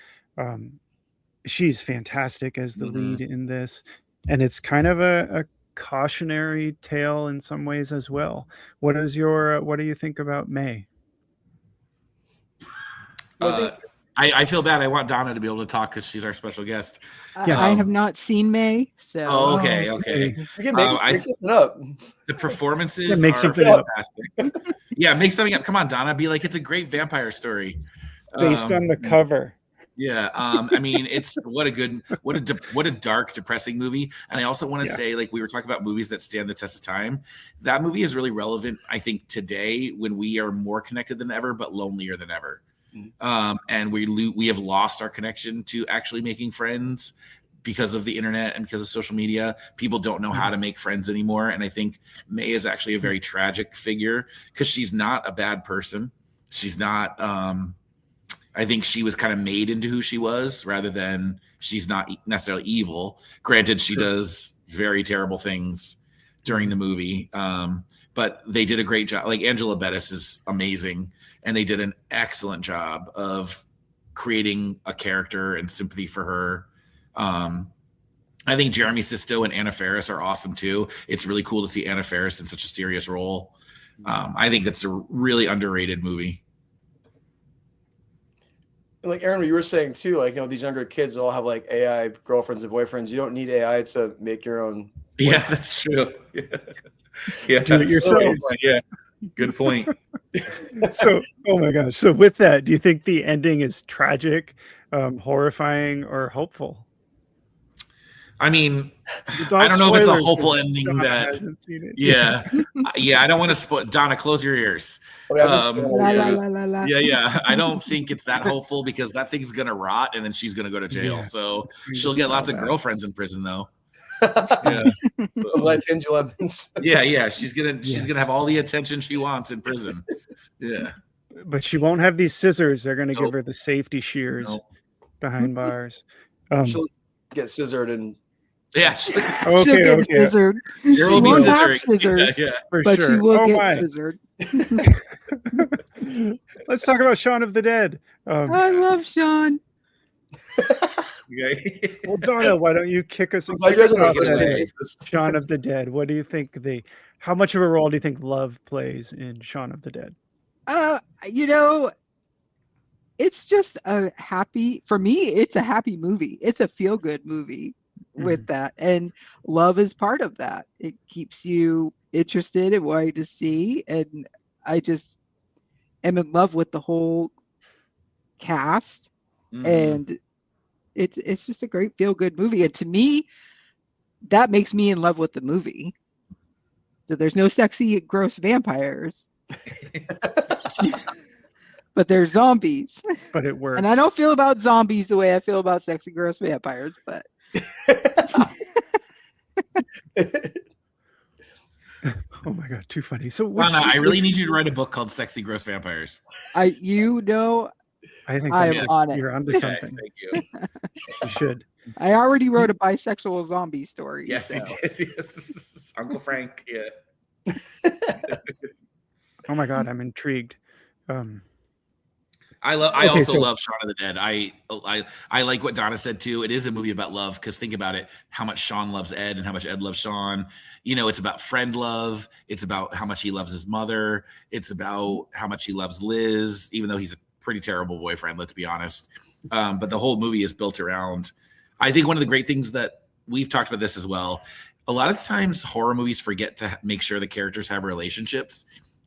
A: She's fantastic as the lead in this, and it's kind of a cautionary tale in some ways as well. What do you think about May?
B: I feel bad. I want Donna to be able to talk because she's our special guest.
A: Yes.
D: I have not seen May, so.
B: Oh, okay.
C: You can make something up.
B: The performances
A: Yeah, make
B: are
A: something up.
B: fantastic. Yeah, make something up. Come on, Donna. Be like, it's a great vampire story.
A: Based on the cover.
B: Yeah, I mean, it's what a dark, depressing movie. And I also want to say, like, we were talking about movies that stand the test of time. That movie is really relevant, I think, today when we are more connected than ever, but lonelier than ever. And we have lost our connection to actually making friends because of the internet and because of social media. People don't know how to make friends anymore. And I think May is actually a very tragic figure because she's not a bad person. She's not. I think she was kind of made into who she was rather than she's not necessarily evil. Granted, she does very terrible things during the movie. But they did a great job. Like Angela Bettis is amazing. And they did an excellent job of creating a character and sympathy for her. I think Jeremy Sisto and Anna Faris are awesome too. It's really cool to see Anna Faris in such a serious role. I think that's a really underrated movie.
C: Like Aaron, you were saying too, like, these younger kids all have like AI girlfriends and boyfriends. You don't need AI to make your own.
B: Yeah, that's true. Yeah,
A: do it yourself.
B: Yeah, good point.
A: So, oh my gosh. So with that, do you think the ending is tragic, horrifying, or hopeful?
B: I mean, I don't know if it's a hopeful ending.
A: Donna
B: That
A: hasn't seen it.
B: yeah. I don't want to spoil. Donna, close your ears.
D: La, la, la, la, la.
B: Yeah. I don't think it's that hopeful because that thing's gonna rot and then she's gonna go to jail.
A: Yeah.
B: So she'll get lots of girlfriends in prison though.
C: Yeah. Life hinge lemons.
B: Yeah. She's gonna have all the attention she wants in prison. Yeah.
A: But she won't have these scissors. They're gonna give her the safety shears behind bars.
C: She'll get scissored and
D: She'll get scissored.
B: There will be
D: won't have
B: scissoring.
D: scissors,
A: For
D: but
A: sure.
D: she will get
A: my.
D: scissored.
A: Let's talk about Shaun of the Dead.
D: I love Shaun.
A: Well, Donna, why don't you kick us off? Shaun of the Dead. What do you think how much of a role do you think love plays in Shaun of the Dead?
D: It's just for me, it's a happy movie. It's a feel-good movie with that. And love is part of that. It keeps you interested and wanting to see. And I just am in love with the whole cast. And it's just a great feel-good movie. And to me, that makes me in love with the movie. So there's no sexy, gross vampires. But there's zombies.
A: But it works.
D: And I don't feel about zombies the way I feel about sexy, gross vampires, but
A: oh my god, too funny. So
B: Donna, I really need you to write a book called Sexy Gross Vampires.
A: I think
D: I'm on it.
A: You're onto something.
B: Thank you.
A: You should.
D: I already wrote a bisexual zombie story.
B: Yes,
D: so.
B: he did. Yes. Uncle Frank. Yeah.
A: Oh my god, I'm intrigued.
B: I also love Shaun of the Dead. I like what Donna said too. It is a movie about love because think about it, how much Shaun loves Ed and how much Ed loves Shaun. It's about friend love. It's about how much he loves his mother. It's about how much he loves Liz, even though he's a pretty terrible boyfriend, let's be honest. But the whole movie is built around, I think one of the great things that we've talked about this as well. A lot of times horror movies forget to make sure the characters have relationships.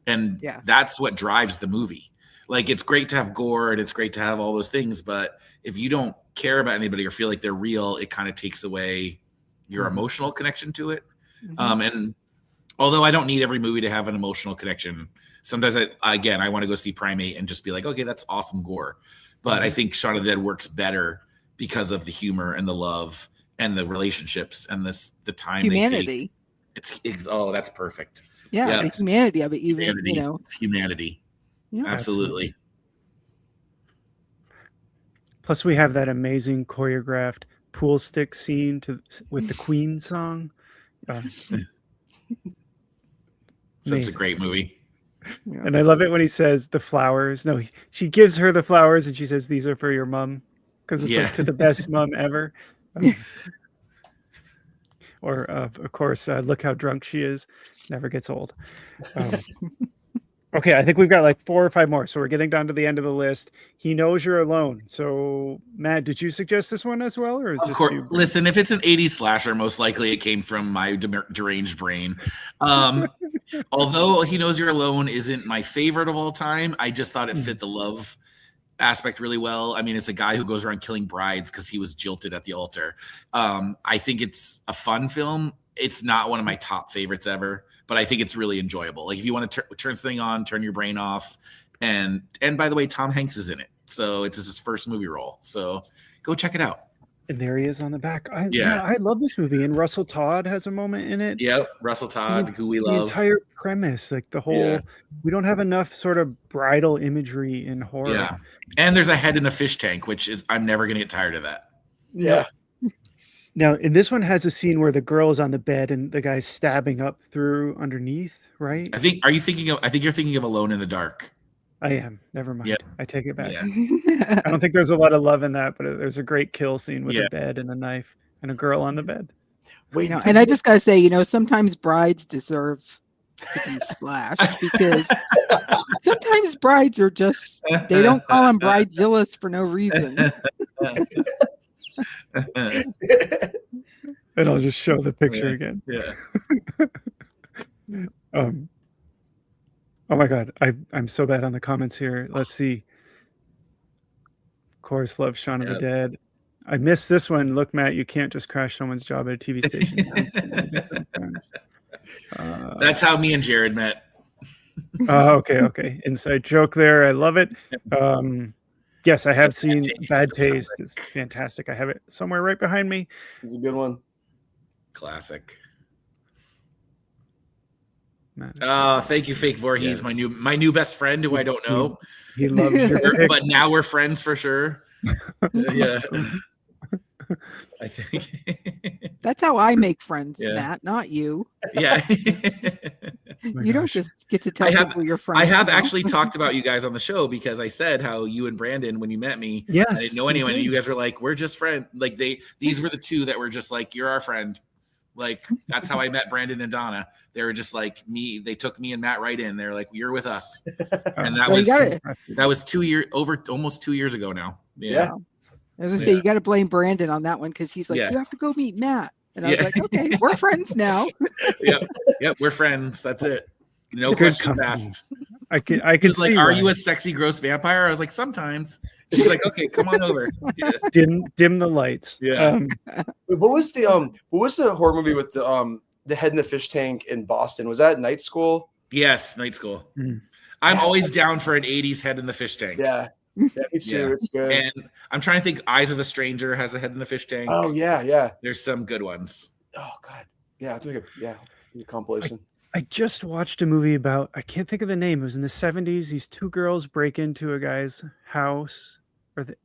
B: And that's what drives the movie. Like, it's great to have gore and it's great to have all those things, but if you don't care about anybody or feel like they're real, it kind of takes away your emotional connection to it. And although I don't need every movie to have an emotional connection, sometimes I want to go see Primate and just be like, okay, that's awesome gore. But I think Shaun of the Dead works better because of the humor and the love and the relationships and the time
D: humanity.
B: They take. That's perfect.
D: Yeah, the humanity of it,
B: it's humanity. Yeah, absolutely.
A: Plus, we have that amazing choreographed pool stick scene with the Queen song.
B: Such a great movie.
A: Yeah. And I love it when he says the flowers. No, she gives her the flowers and she says, "These are for your mom," because it's like to the best mom ever. Or of course, look how drunk she is. Never gets old. Okay, I think we've got like 4 or 5 more, so we're getting down to the end of the list. He Knows You're Alone. So, Matt, did you suggest this one as well, or is
B: Of
A: this
B: course.
A: you?
B: Listen, if it's an 80s slasher, most likely it came from my deranged brain. Although He Knows You're Alone isn't my favorite of all time, I just thought it fit the love aspect really well. I mean, it's a guy who goes around killing brides because he was jilted at the altar. I think it's a fun film. It's not one of my top favorites ever, but I think it's really enjoyable. Like if you want to turn something on, turn your brain off, and by the way, Tom Hanks is in it, so it's his first movie role. So go check it out.
A: And there he is on the back. I love this movie. And Russell Todd has a moment in it.
B: Yep, Russell Todd, who we love.
A: The entire premise, like the whole, we don't have enough sort of bridal imagery in horror.
B: Yeah, and there's a head in a fish tank, which is I'm never gonna get tired of that.
C: Yeah.
A: Now, and this one has a scene where the girl is on the bed and the guy's stabbing up through underneath, right?
B: I think you're thinking of Alone in the Dark.
A: I am. Never mind.
B: Yeah.
A: I take it back.
B: Yeah.
A: I don't think there's a lot of love in that, but there's a great kill scene with a bed and a knife and a girl on the bed.
C: Wait,
D: and I just gotta say, sometimes brides deserve to be slashed because sometimes brides are just, they don't call them bridezillas for no reason.
A: And I'll just show the picture again.
B: Yeah.
A: Oh my God, I'm so bad on the comments here. Let's see. Of course, love Shaun of the Dead. I missed this one. Look, Matt, you can't just crash someone's job at a TV station.
B: That's how me and Jared met.
A: Okay. Inside joke there. I love it. Yes, I have seen Bad Taste. It's fantastic. I have it somewhere right behind me.
C: It's a good one.
B: Classic.
A: Matt.
B: Thank you, Fake Voorhees,
A: Yes.
B: my new best friend who I don't know.
A: He loves your pick.
B: But now we're friends for sure. Yeah. I think
D: That's how I make friends,
B: Yeah.
D: Matt, not you.
B: yeah.
D: You don't just get to tell people you're friends.
B: I have actually talked about you guys on the show because I said how you and Brandon, when you met me,
A: Yes,
B: I didn't know anyone, and you guys were like, we're just friends. Like these were the two that were just like, you're our friend. Like that's how I met Brandon and Donna. They were just like me. They took me and Matt right in. They're like, you're with us, and that was almost 2 years ago now. Yeah.
D: As I say, you got to blame Brandon on that one because he's like, you have to go meet Matt. And I was like, okay, we're friends now.
B: Yep, we're friends. That's it. No questions asked.
A: I can see.
B: Like, are you a sexy, gross vampire? I was like, sometimes. She's like, okay, come on over. Yeah.
A: Dim the lights.
B: Yeah.
C: What was the horror movie with the head in the fish tank in Boston? Was that Night School?
B: Yes, Night School. I'm always down for an 80s head in the fish tank.
C: Yeah, me too. Yeah. It's good.
B: And I'm trying to think. Eyes of a Stranger has a head in the fish tank.
C: Oh yeah.
B: There's some good ones.
C: Oh God. Yeah, I think a compilation.
A: I just watched a movie about, I can't think of the name. It was in the 70s. These two girls break into a guy's house. But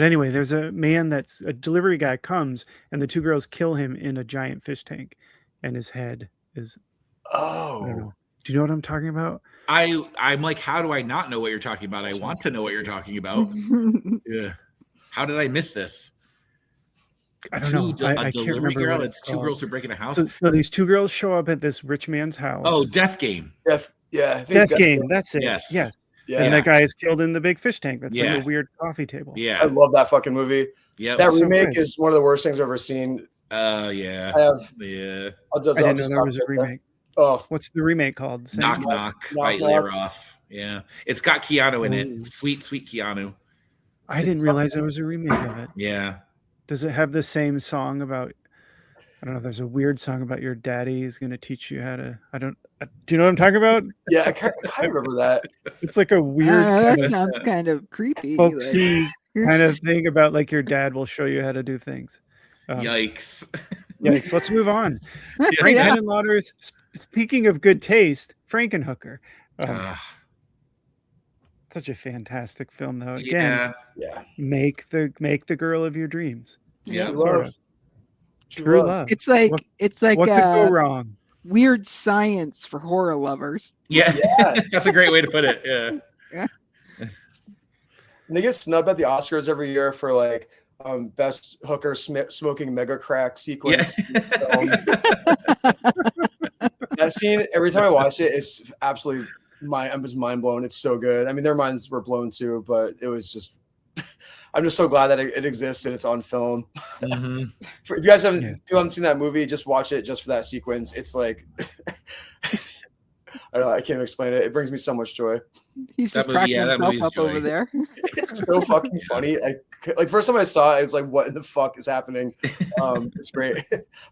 A: anyway, there's a man that's a delivery guy comes and the two girls kill him in a giant fish tank. And his head is... I don't know. Do you know what I'm talking about?
B: I'm like, how do I not know what you're talking about? I want to know what you're talking about. Yeah. How did I miss this?
A: I don't know.
B: A delivery girl. It's two girls who break in a house.
A: So these two girls show up at this rich man's house.
B: Oh, Death Game.
C: Death Game.
A: That's it.
B: Yes.
C: Yeah.
A: And that guy is killed in the big fish tank. That's like a weird coffee table.
B: Yeah.
C: I love that fucking movie.
B: Yeah.
C: That remake is one of the worst things I've ever seen.
B: Yeah.
C: I have.
B: Yeah.
C: I
A: didn't know there was a remake.
C: Oh,
A: what's the remake called?
B: Knock by Leroth. Yeah. It's got Keanu in it. Sweet Keanu.
A: I didn't realize there was a remake of it.
B: Yeah.
A: Does it have the same song about, I don't know, there's a weird song about your daddy is going to teach you how to, do you know what I'm talking about?
C: Yeah, I kind of remember that.
A: It's like a weird
D: that sounds kind of creepy.
A: Folksy kind of thing about like your dad will show you how to do things.
B: Yikes.
A: Let's move on. Frank Henenlotter's, speaking of good taste, Frankenhooker. Such a fantastic film, though. Again, make the girl of your dreams.
C: Yeah,
A: True love.
D: It's like
A: what could go wrong?
D: Weird science for horror lovers.
B: Yeah. That's a great way to put it. Yeah.
C: And they get snubbed at the Oscars every year for like best hooker smoking mega crack sequence. That scene, every time I watch it, it's absolutely I'm just mind blown. It's so good. I mean, their minds were blown too, but it was just. I'm just so glad that it exists and it's on film.
B: Mm-hmm.
C: If you guys haven't seen that movie, just watch it just for that sequence. It's like I don't know, I can't even explain it. It brings me so much joy.
D: He's just cracking himself up over there.
C: It's so fucking funny. Like first time I saw it, I was like, "What in the fuck is happening?" It's great.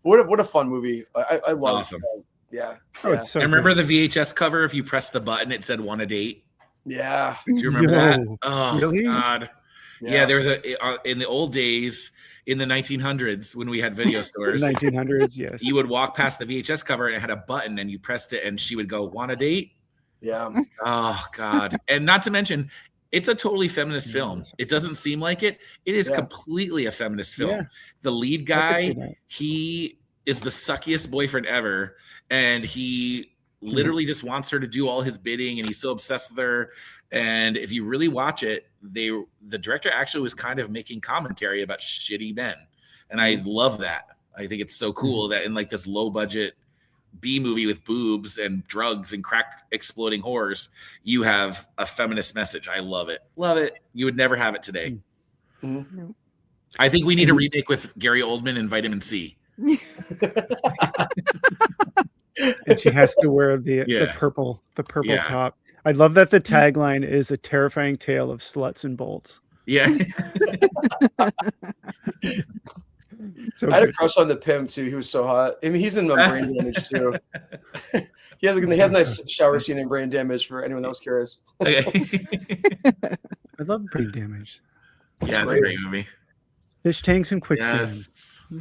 C: What a fun movie. I love
B: awesome.
C: it. Yeah.
A: It's so
B: and remember the VHS cover? If you press the button, it said "Want a Date."
C: Yeah.
B: Do you remember that? Oh
A: really?
B: God. Yeah, there was in the old days, in the 1900s, when we had video stores.
A: 1900s, yes.
B: You would walk past the VHS cover and it had a button, and you pressed it, and she would go, "Want a date?"
C: Yeah.
B: Oh God. And not to mention, it's a totally feminist film. It doesn't seem like it. It is completely a feminist film.
A: Yeah.
B: The lead guy, he is the suckiest boyfriend ever, and he literally just wants her to do all his bidding, and he's so obsessed with her. And if you really watch it, the director actually was kind of making commentary about shitty men, and I love that. I think it's so cool that in like this low budget B movie with boobs and drugs and crack exploding horrors, you have a feminist message. I love it. Love it. You would never have it today.
C: Mm-hmm.
B: I think we need a remake with Gary Oldman and Vitamin C.
A: And she has to wear the purple top. I love that the tagline is a terrifying tale of sluts and bolts.
B: Yeah.
C: So I had a crush on the pimp too. He was so hot. I mean, he's in Brain Damage too. he has a nice shower scene in Brain Damage for anyone that was curious.
A: I love Brain Damage.
B: Yeah, it's a great movie.
A: Fish tanks and quicksand.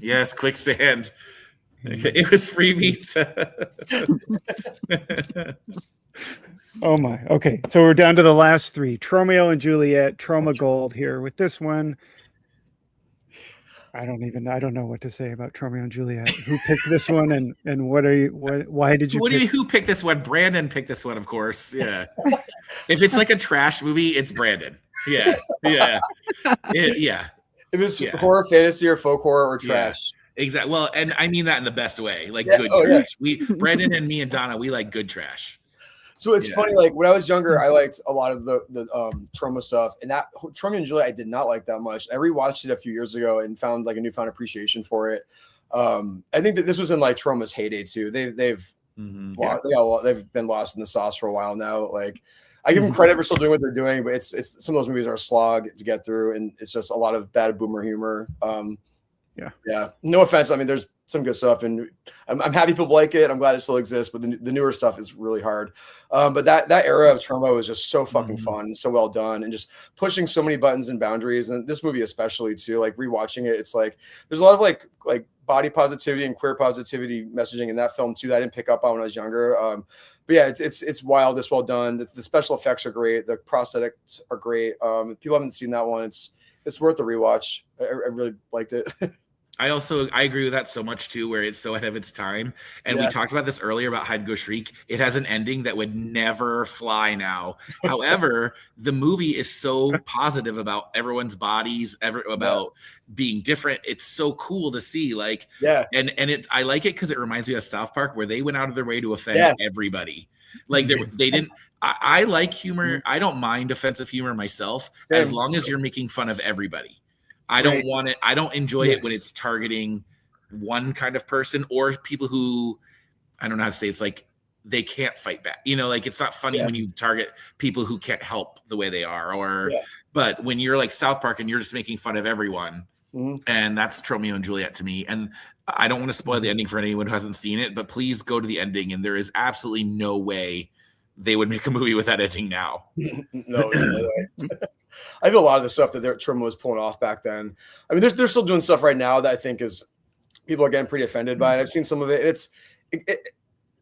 B: Yes, quicksand. It was free pizza.
A: Oh my. Okay. So we're down to the last three. Tromeo and Juliet, Troma Gold here. With this one, I don't know what to say about Tromeo and Juliet. Who picked this one and why did you
B: who picked this one? Brandon picked this one, of course. Yeah. If it's like a trash movie, it's Brandon. Yeah. Yeah. Yeah.
C: It was horror, fantasy, or folk horror, or trash.
B: Yeah. Exactly. Well, and I mean that in the best way, like good trash. Yeah. Brandon and me and Donna, we like good trash.
C: So it's funny, like when I was younger, I liked a lot of the Troma stuff, and that Tromeo and Juliet I did not like that much. I rewatched it a few years ago and found like a newfound appreciation for it. I think that this was in like Troma's heyday too. They've been lost in the sauce for a while now. Like I give them credit for still doing what they're doing, but it's some of those movies are a slog to get through, and it's just a lot of bad boomer humor. Yeah. No offense. I mean, there's some good stuff, and I'm happy people like it. I'm glad it still exists, but the newer stuff is really hard. But that era of Troma was just so fucking fun and so well done, and just pushing so many buttons and boundaries. And this movie especially too, like rewatching it, it's like there's a lot of like body positivity and queer positivity messaging in that film too that I didn't pick up on when I was younger. But yeah, it's wild. It's well done. The special effects are great. The prosthetics are great. If people haven't seen that one, it's worth a rewatch. I really liked it.
B: I agree with that so much too, where it's so ahead of its time. And we talked about this earlier about Hide, Go, Shriek. It has an ending that would never fly now. However, the movie is so positive about everyone's bodies, about being different. It's so cool to see. Like, and I like it because it reminds me of South Park, where they went out of their way to offend everybody. Like they didn't. I like humor. I don't mind offensive humor myself, as long as you're making fun of everybody. I don't want it. I don't enjoy it when it's targeting one kind of person or people who, I don't know how to say, it's like they can't fight back. You know, like it's not funny when you target people who can't help the way they are, but when you're like South Park and you're just making fun of everyone, and that's Tromeo and Juliet to me. And I don't want to spoil the ending for anyone who hasn't seen it, but please go to the ending. And there is absolutely no way they would make a movie with that ending now.
C: No way. I feel a lot of the stuff that Troma was pulling off back then. I mean, they're still doing stuff right now that I think is people are getting pretty offended by it. I've seen some of it.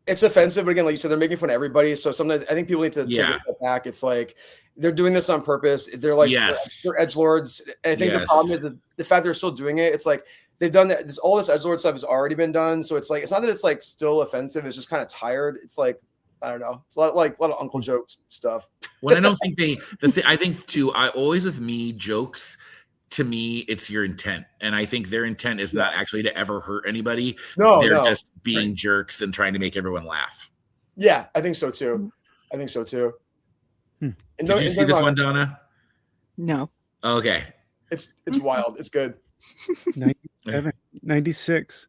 C: It's offensive, but again, like you said, they're making fun of everybody. So sometimes I think people need to take a step back. It's like they're doing this on purpose. They're like they're edgelords. And I think the problem is the fact they're still doing it. It's like they've done that. All this edgelord stuff has already been done. So it's like it's not that it's like still offensive. It's just kind of tired. It's like I don't know. It's a lot of Uncle Jokes stuff.
B: When I don't think I think too, I always with me jokes to me, it's your intent. And I think their intent is not actually to ever hurt anybody.
C: No,
B: they're
C: no.
B: just being jerks and trying to make everyone laugh.
C: Yeah, I think so too. And
B: Did you see this one, Donna?
D: No.
B: Okay.
C: It's wild. It's good.
A: 97, 96.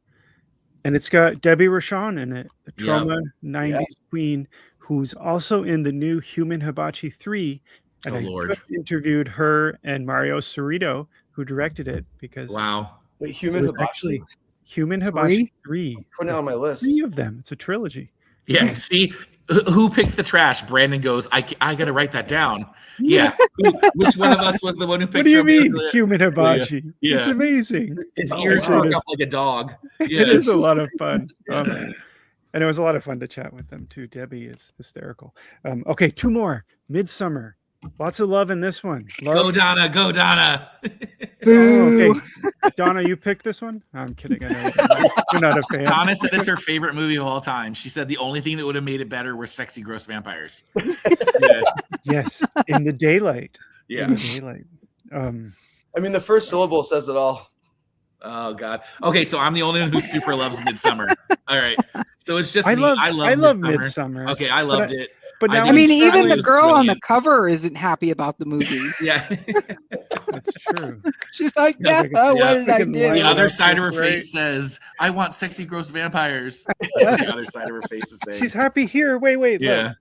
A: And it's got Debbie Rochon in it, the Trauma 90s queen, who's also in the new Human Hibachi 3. And I just interviewed her and Mario Cerrito, who directed it, because
C: Wait, Human Hibachi?
A: Human Hibachi 3.
C: Putting it on my list.
A: 3 of them. It's a trilogy.
B: Yeah, see, who picked the trash? Brandon goes, I got to write that down. Yeah. Which one of us was the one who picked it?
A: What do you mean, Human Hibachi?
B: Yeah.
A: It's amazing.
B: His ears perk up like a dog.
A: It is a lot of fun. And it was a lot of fun to chat with them, too. Debbie is hysterical. Okay, 2 more. Midsommar. Lots of love in this one.
B: Go, Donna. Go, Donna.
A: Okay. Donna, you picked this one? No, I'm kidding. I know you're not a fan.
B: Donna said it's her favorite movie of all time. She said the only thing that would have made it better were sexy, gross vampires.
A: Yes, in the daylight.
B: Yeah.
A: In the daylight.
C: I mean, the first syllable says it all.
B: Oh, God. Okay, so I'm the only one who super loves Midsommar. All right. So it's just
A: I
B: me.
A: love
B: Midsommar.
A: Midsommar.
B: Okay, I loved it.
A: But now
D: I mean, even the girl on the
B: brilliant.
D: cover isn't happy about the movie.
B: Yeah.
A: That's true.
D: She's like,
A: Yeah,
D: what did I do?
B: The other side of her
A: That's right.
B: face says, I want sexy, gross vampires. The other side of her face is saying,
A: She's happy here. Wait.
B: yeah.
A: Look.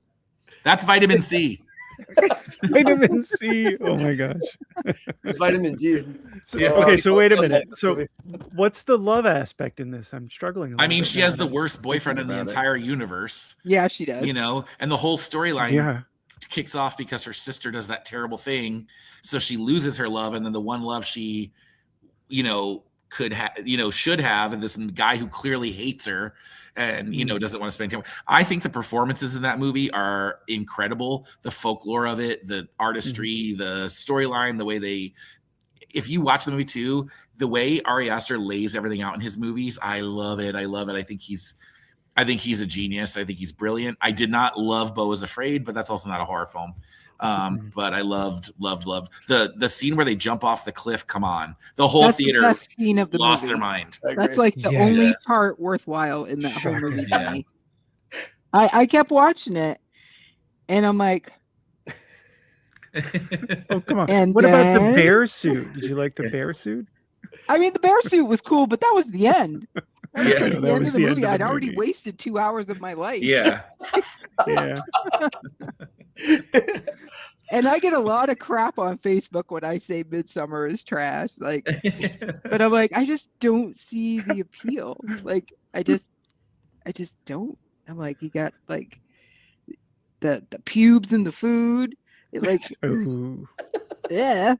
B: That's vitamin C.
A: Vitamin C. Oh my gosh.
C: It's vitamin D.
A: So wait a minute. So what's the love aspect in this? I'm struggling.
B: I mean, she has the worst boyfriend in the entire universe.
D: Yeah, she does.
B: You know, and the whole storyline
A: Yeah.
B: kicks off because her sister does that terrible thing. So she loses her love. And then the one love she, could have, should have, and this guy who clearly hates her and, doesn't want to spend time. I think the performances in that movie are incredible. The folklore of it, the artistry, the storyline, the way if you watch the movie too, the way Ari Aster lays everything out in his movies, I love it. I think he's a genius. I think he's brilliant. I did not love Beau is Afraid, but that's also not a horror film. But I loved the scene where they jump off the cliff. Come on, the whole theater
D: the best scene of the
B: lost
D: movie.
B: their mind.
D: That's like the only part worthwhile in that whole movie to me. I kept watching it, and I'm like,
A: oh come on.
D: And
A: what about the bear suit? Did you like the bear suit?
D: I mean, the bear suit was cool, but that was the end. That was like
A: that
D: the end
A: was
D: of the
A: the end
D: movie.
A: of the
D: I'd already
A: movie.
D: wasted 2 hours of my life.
B: Yeah.
A: Yeah.
D: And I get a lot of crap on Facebook when I say Midsommar is trash. Like, but I'm like, I just don't see the appeal. Like, I just don't. I'm like, you got like the pubes in the food. Like,
A: Ooh.
D: yeah.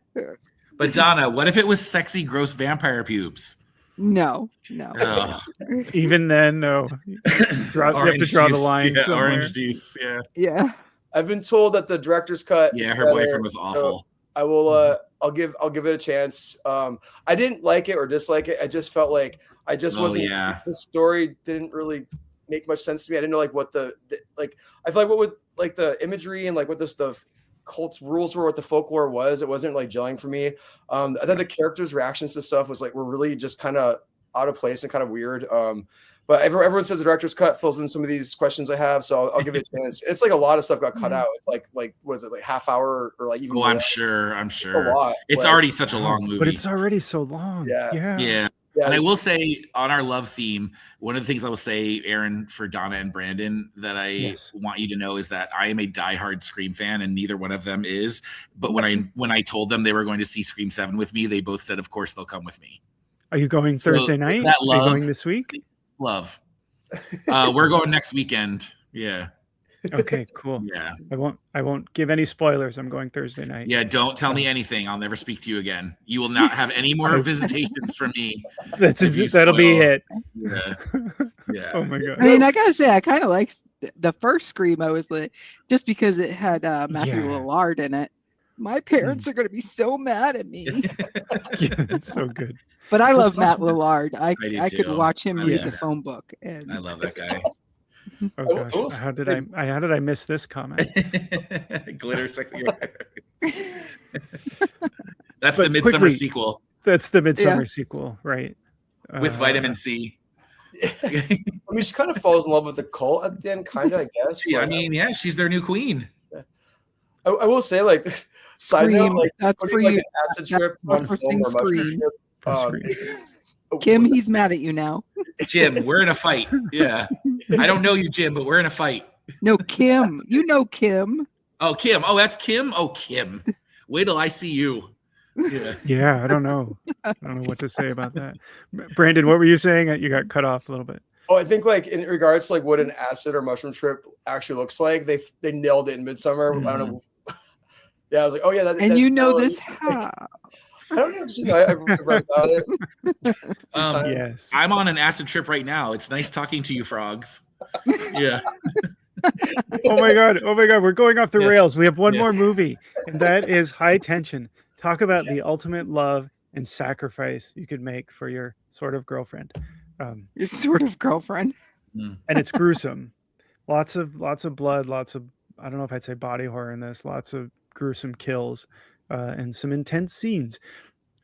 B: But Donna, what if it was sexy, gross vampire pubes?
D: No.
B: Ugh.
A: Even then, no. You have to draw the line.
B: Yeah,
A: somewhere.
B: orange juice. Yeah.
D: Yeah.
C: I've been told that the director's cut.
B: Yeah,
C: is
B: her
C: better,
B: boyfriend was awful.
C: So I will. I'll give it a chance. I didn't like it or dislike it. I just felt like I just wasn't.
B: Yeah.
C: The story didn't really make much sense to me. I didn't know like what the like. I feel like what with like the imagery and like what the cult's rules were, what the folklore was. It wasn't like gelling for me. I thought the characters' reactions to stuff were really just kind of out of place and kind of weird. But everyone says the director's cut fills in some of these questions I have, so I'll give it a chance. It's like a lot of stuff got cut out. It's like what is it, like half hour or like even?
B: Oh,
C: more?
B: I'm sure.
C: A lot.
B: It's
C: like,
B: already such a long movie.
A: But it's already so long.
C: Yeah.
B: Yeah. And I will say, on our love theme, one of the things I will say, Aaron, for Donna and Brandon, that I want you to know is that I am a diehard Scream fan, and neither one of them is. But when I told them they were going to see Scream 7 with me, they both said, of course, they'll come with me.
A: Are you going Thursday night?
B: That
A: Are you going this week?
B: Love. We're going next weekend. Yeah.
A: Okay, cool.
B: Yeah.
A: I won't give any spoilers. I'm going Thursday night.
B: Yeah, don't tell me anything. I'll never speak to you again. You will not have any more visitations from me.
A: That'll be it.
B: Yeah. Yeah.
A: Oh my god.
D: I mean, I gotta say, I kind of like the first Scream. I was like, just because it had Matthew Lillard in it. My parents are gonna be so mad at me.
A: Yeah, it's so good.
D: But I love Matt Lillard. I
B: do
D: could
B: too.
D: watch him read
B: Yeah.
D: the phone book. And
B: I love that guy.
A: Oh gosh, how did I miss this comment?
B: Glitter sexy. That's
A: But
B: the Midsommar
A: quickly,
B: sequel
A: That's the Midsommar sequel, right?
B: with vitamin C.
C: I mean, she kind of falls in love with the cult at the end, kind of, I guess.
B: I mean, yeah, she's their new queen.
C: I will say, like, side note, like,
D: that's for
C: like
D: you.
C: an acid trip on film or mushroom trip.
D: Kim, he's mad at you now.
B: Jim, we're in a fight. Yeah. I don't know you, Jim, but we're in a fight.
D: No, Kim. You know Kim.
B: Oh, Kim. Oh, that's Kim? Oh, Kim. Wait till I see you.
A: Yeah, I don't know. I don't know what to say about that. Brandon, what were you saying? You got cut off a little bit.
C: Oh, I think like in regards to like what an acid or mushroom trip actually looks like, they nailed it in Midsommar. I don't know. Yeah, I was like, oh yeah,
D: and that's you know this how.
C: I don't know. You know, I've read about it.
A: Yes,
B: I'm on an acid trip right now. It's nice talking to you, frogs. Yeah.
A: Oh my god, we're going off the rails. We have one more movie, and that is High Tension. Talk about the ultimate love and sacrifice you could make for your sort of girlfriend.
D: Your sort of girlfriend.
A: And it's gruesome. Lots of blood, lots of, I don't know if I'd say body horror in this, lots of gruesome kills, and some intense scenes.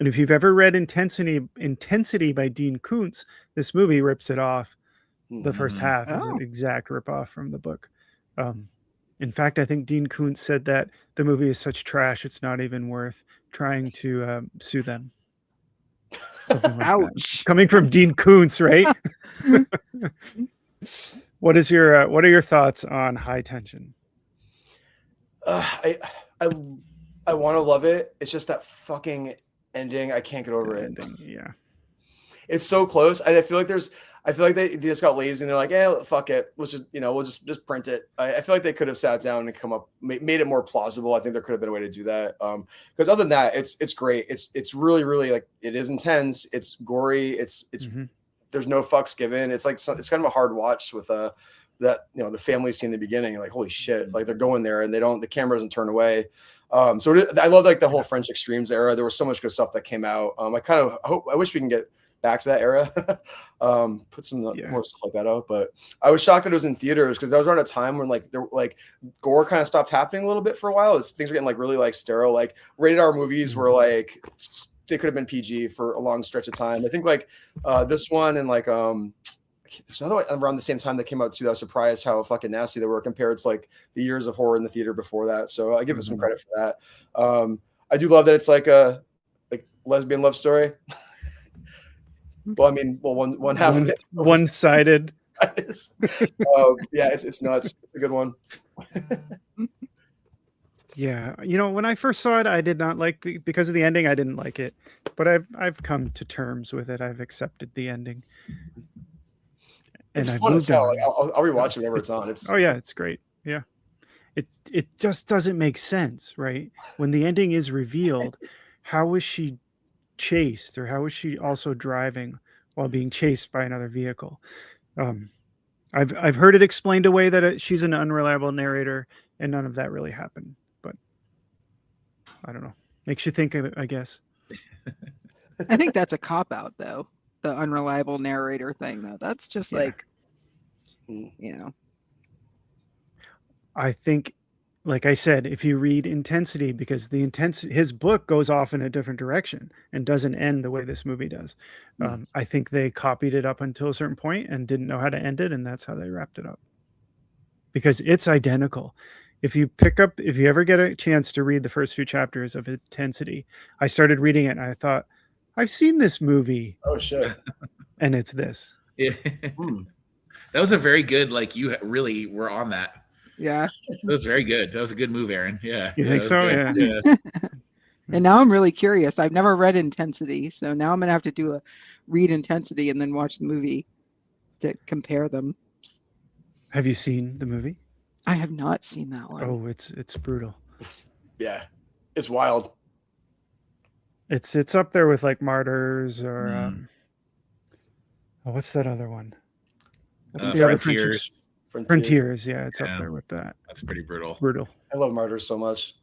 A: And if you've ever read Intensity by Dean Koontz, this movie rips it off. The first half is an exact ripoff from the book. In fact, I think Dean Koontz said that the movie is such trash, it's not even worth trying to sue them. Like ouch. That. Coming from Dean Koontz, right? What are your thoughts on High Tension?
C: I want to love it. It's just that fucking ending. I can't get over it.
A: Yeah.
C: It's so close. And I feel like they just got lazy and they're like, yeah, fuck it. Let's just, we'll just print it. I feel like they could have sat down and made it more plausible. I think there could have been a way to do that. Because other than that, it's great. It's really, really like, it is intense. It's gory. It's there's no fucks given. It's like, it's kind of a hard watch with that, the family scene in the beginning, like, holy shit, like they're going there and the camera doesn't turn away. So I love like the whole French Extremes era. There was so much good stuff that came out. I wish we can get back to that era, put some more stuff like that out. But I was shocked that it was in theaters because that was around a time when gore kind of stopped happening a little bit for a while. Things were getting like really like sterile. Like rated R movies were like they could have been PG for a long stretch of time. I think like this one and like there's another one around the same time that came out too. That I was surprised how fucking nasty they were compared to like the years of horror in the theater before that. So I give it some credit for that. I do love that it's like a lesbian love story. Well, I mean, one half of it
A: one-sided.
C: Yeah, it's nuts. It's a good one.
A: Yeah, when I first saw it, I did not like because of the ending. I didn't like it, but I've come to terms with it. I've accepted the ending.
C: It's fun as hell. Like, I'll rewatch it whenever it's on.
A: It's great. Yeah, it just doesn't make sense, right? When the ending is revealed, how is she chased, or how is she also driving while being chased by another vehicle? I've heard it explained away that she's an unreliable narrator, and none of that really happened. But I don't know. Makes you think of it, I guess.
D: I think that's a cop-out, though. The unreliable narrator thing, though. That's just
A: I think, like I said, if you read Intensity, because his book goes off in a different direction and doesn't end the way this movie does. I think they copied it up until a certain point and didn't know how to end it, and that's how they wrapped it up. Because it's identical. If you ever get a chance to read the first few chapters of Intensity, I started reading it and I thought, I've seen this movie.
C: Oh shit!
A: And it's this.
B: Yeah, that was a very good. Like you really were on that.
D: Yeah,
B: that was very good. That was a good move, Aaron. Yeah,
A: you think so?
B: Yeah.
D: And now I'm really curious. I've never read Intensity, so now I'm gonna have to read Intensity and then watch the movie to compare them.
A: Have you seen the movie?
D: I have not seen that one.
A: Oh, it's brutal.
C: Yeah, it's wild.
A: It's up there with like Martyrs or what's that other one?
B: Frontiers.
A: Frontiers, yeah, it's up there with that.
B: That's pretty brutal.
C: I love Martyrs so much.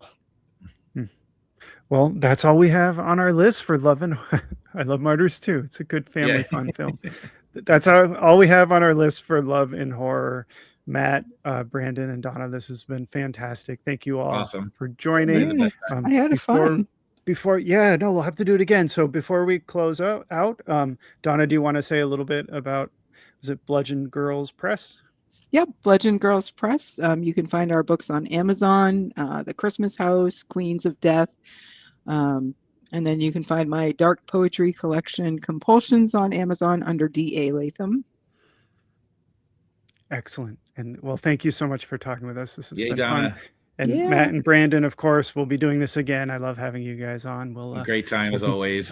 A: Well, that's all we have on our list for Love and I Love Martyrs too. It's a good family fun film. That's all we have on our list for Love and Horror. Matt, Brandon, and Donna, this has been fantastic. Thank you all for joining.
D: Yeah, I had fun.
A: We'll have to do it again. So before we close out, Donna, do you want to say a little bit about, is it Bludgeon Girls Press?
D: Yep, Bludgeon Girls Press. You can find our books on Amazon, The Christmas House, Queens of Death. And then you can find my dark poetry collection, Compulsions, on Amazon under D.A. Latham.
A: Excellent. And well, thank you so much for talking with us. This has been
B: Donna.
A: fun. And Matt and Brandon, of course, we'll be doing this again. I love having you guys on. We'll
B: great time as always.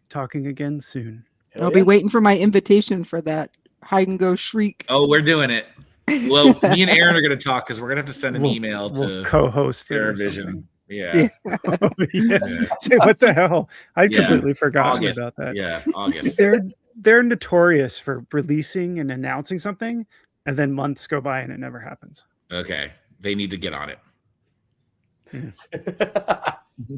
A: Talking again soon.
D: I'll be waiting for my invitation for that hide and go shriek.
B: Oh, we're doing it. Well, me and Aaron are going to talk because we're going to have to send an email to
A: co-host
B: Vision.
A: Yeah. Oh, yes. What the hell? I completely forgot about that.
B: Yeah, August.
A: They're notorious for releasing and announcing something, and then months go by and it never happens.
B: Okay, they need to get on it.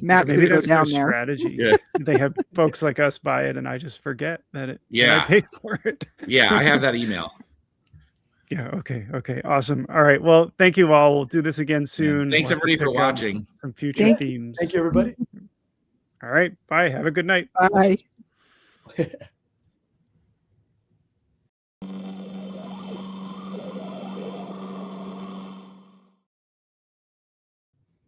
D: Matt,
A: maybe that's
D: their
A: strategy. They have folks like us buy it, and I just forget that I paid for it.
B: Yeah, I have that email.
A: Yeah. Okay. Awesome. All right. Well, thank you all. We'll do this again soon.
B: Thanks everybody for watching.
A: Some future themes.
C: Thank you, everybody.
A: All right. Bye. Have a good night.
D: Bye.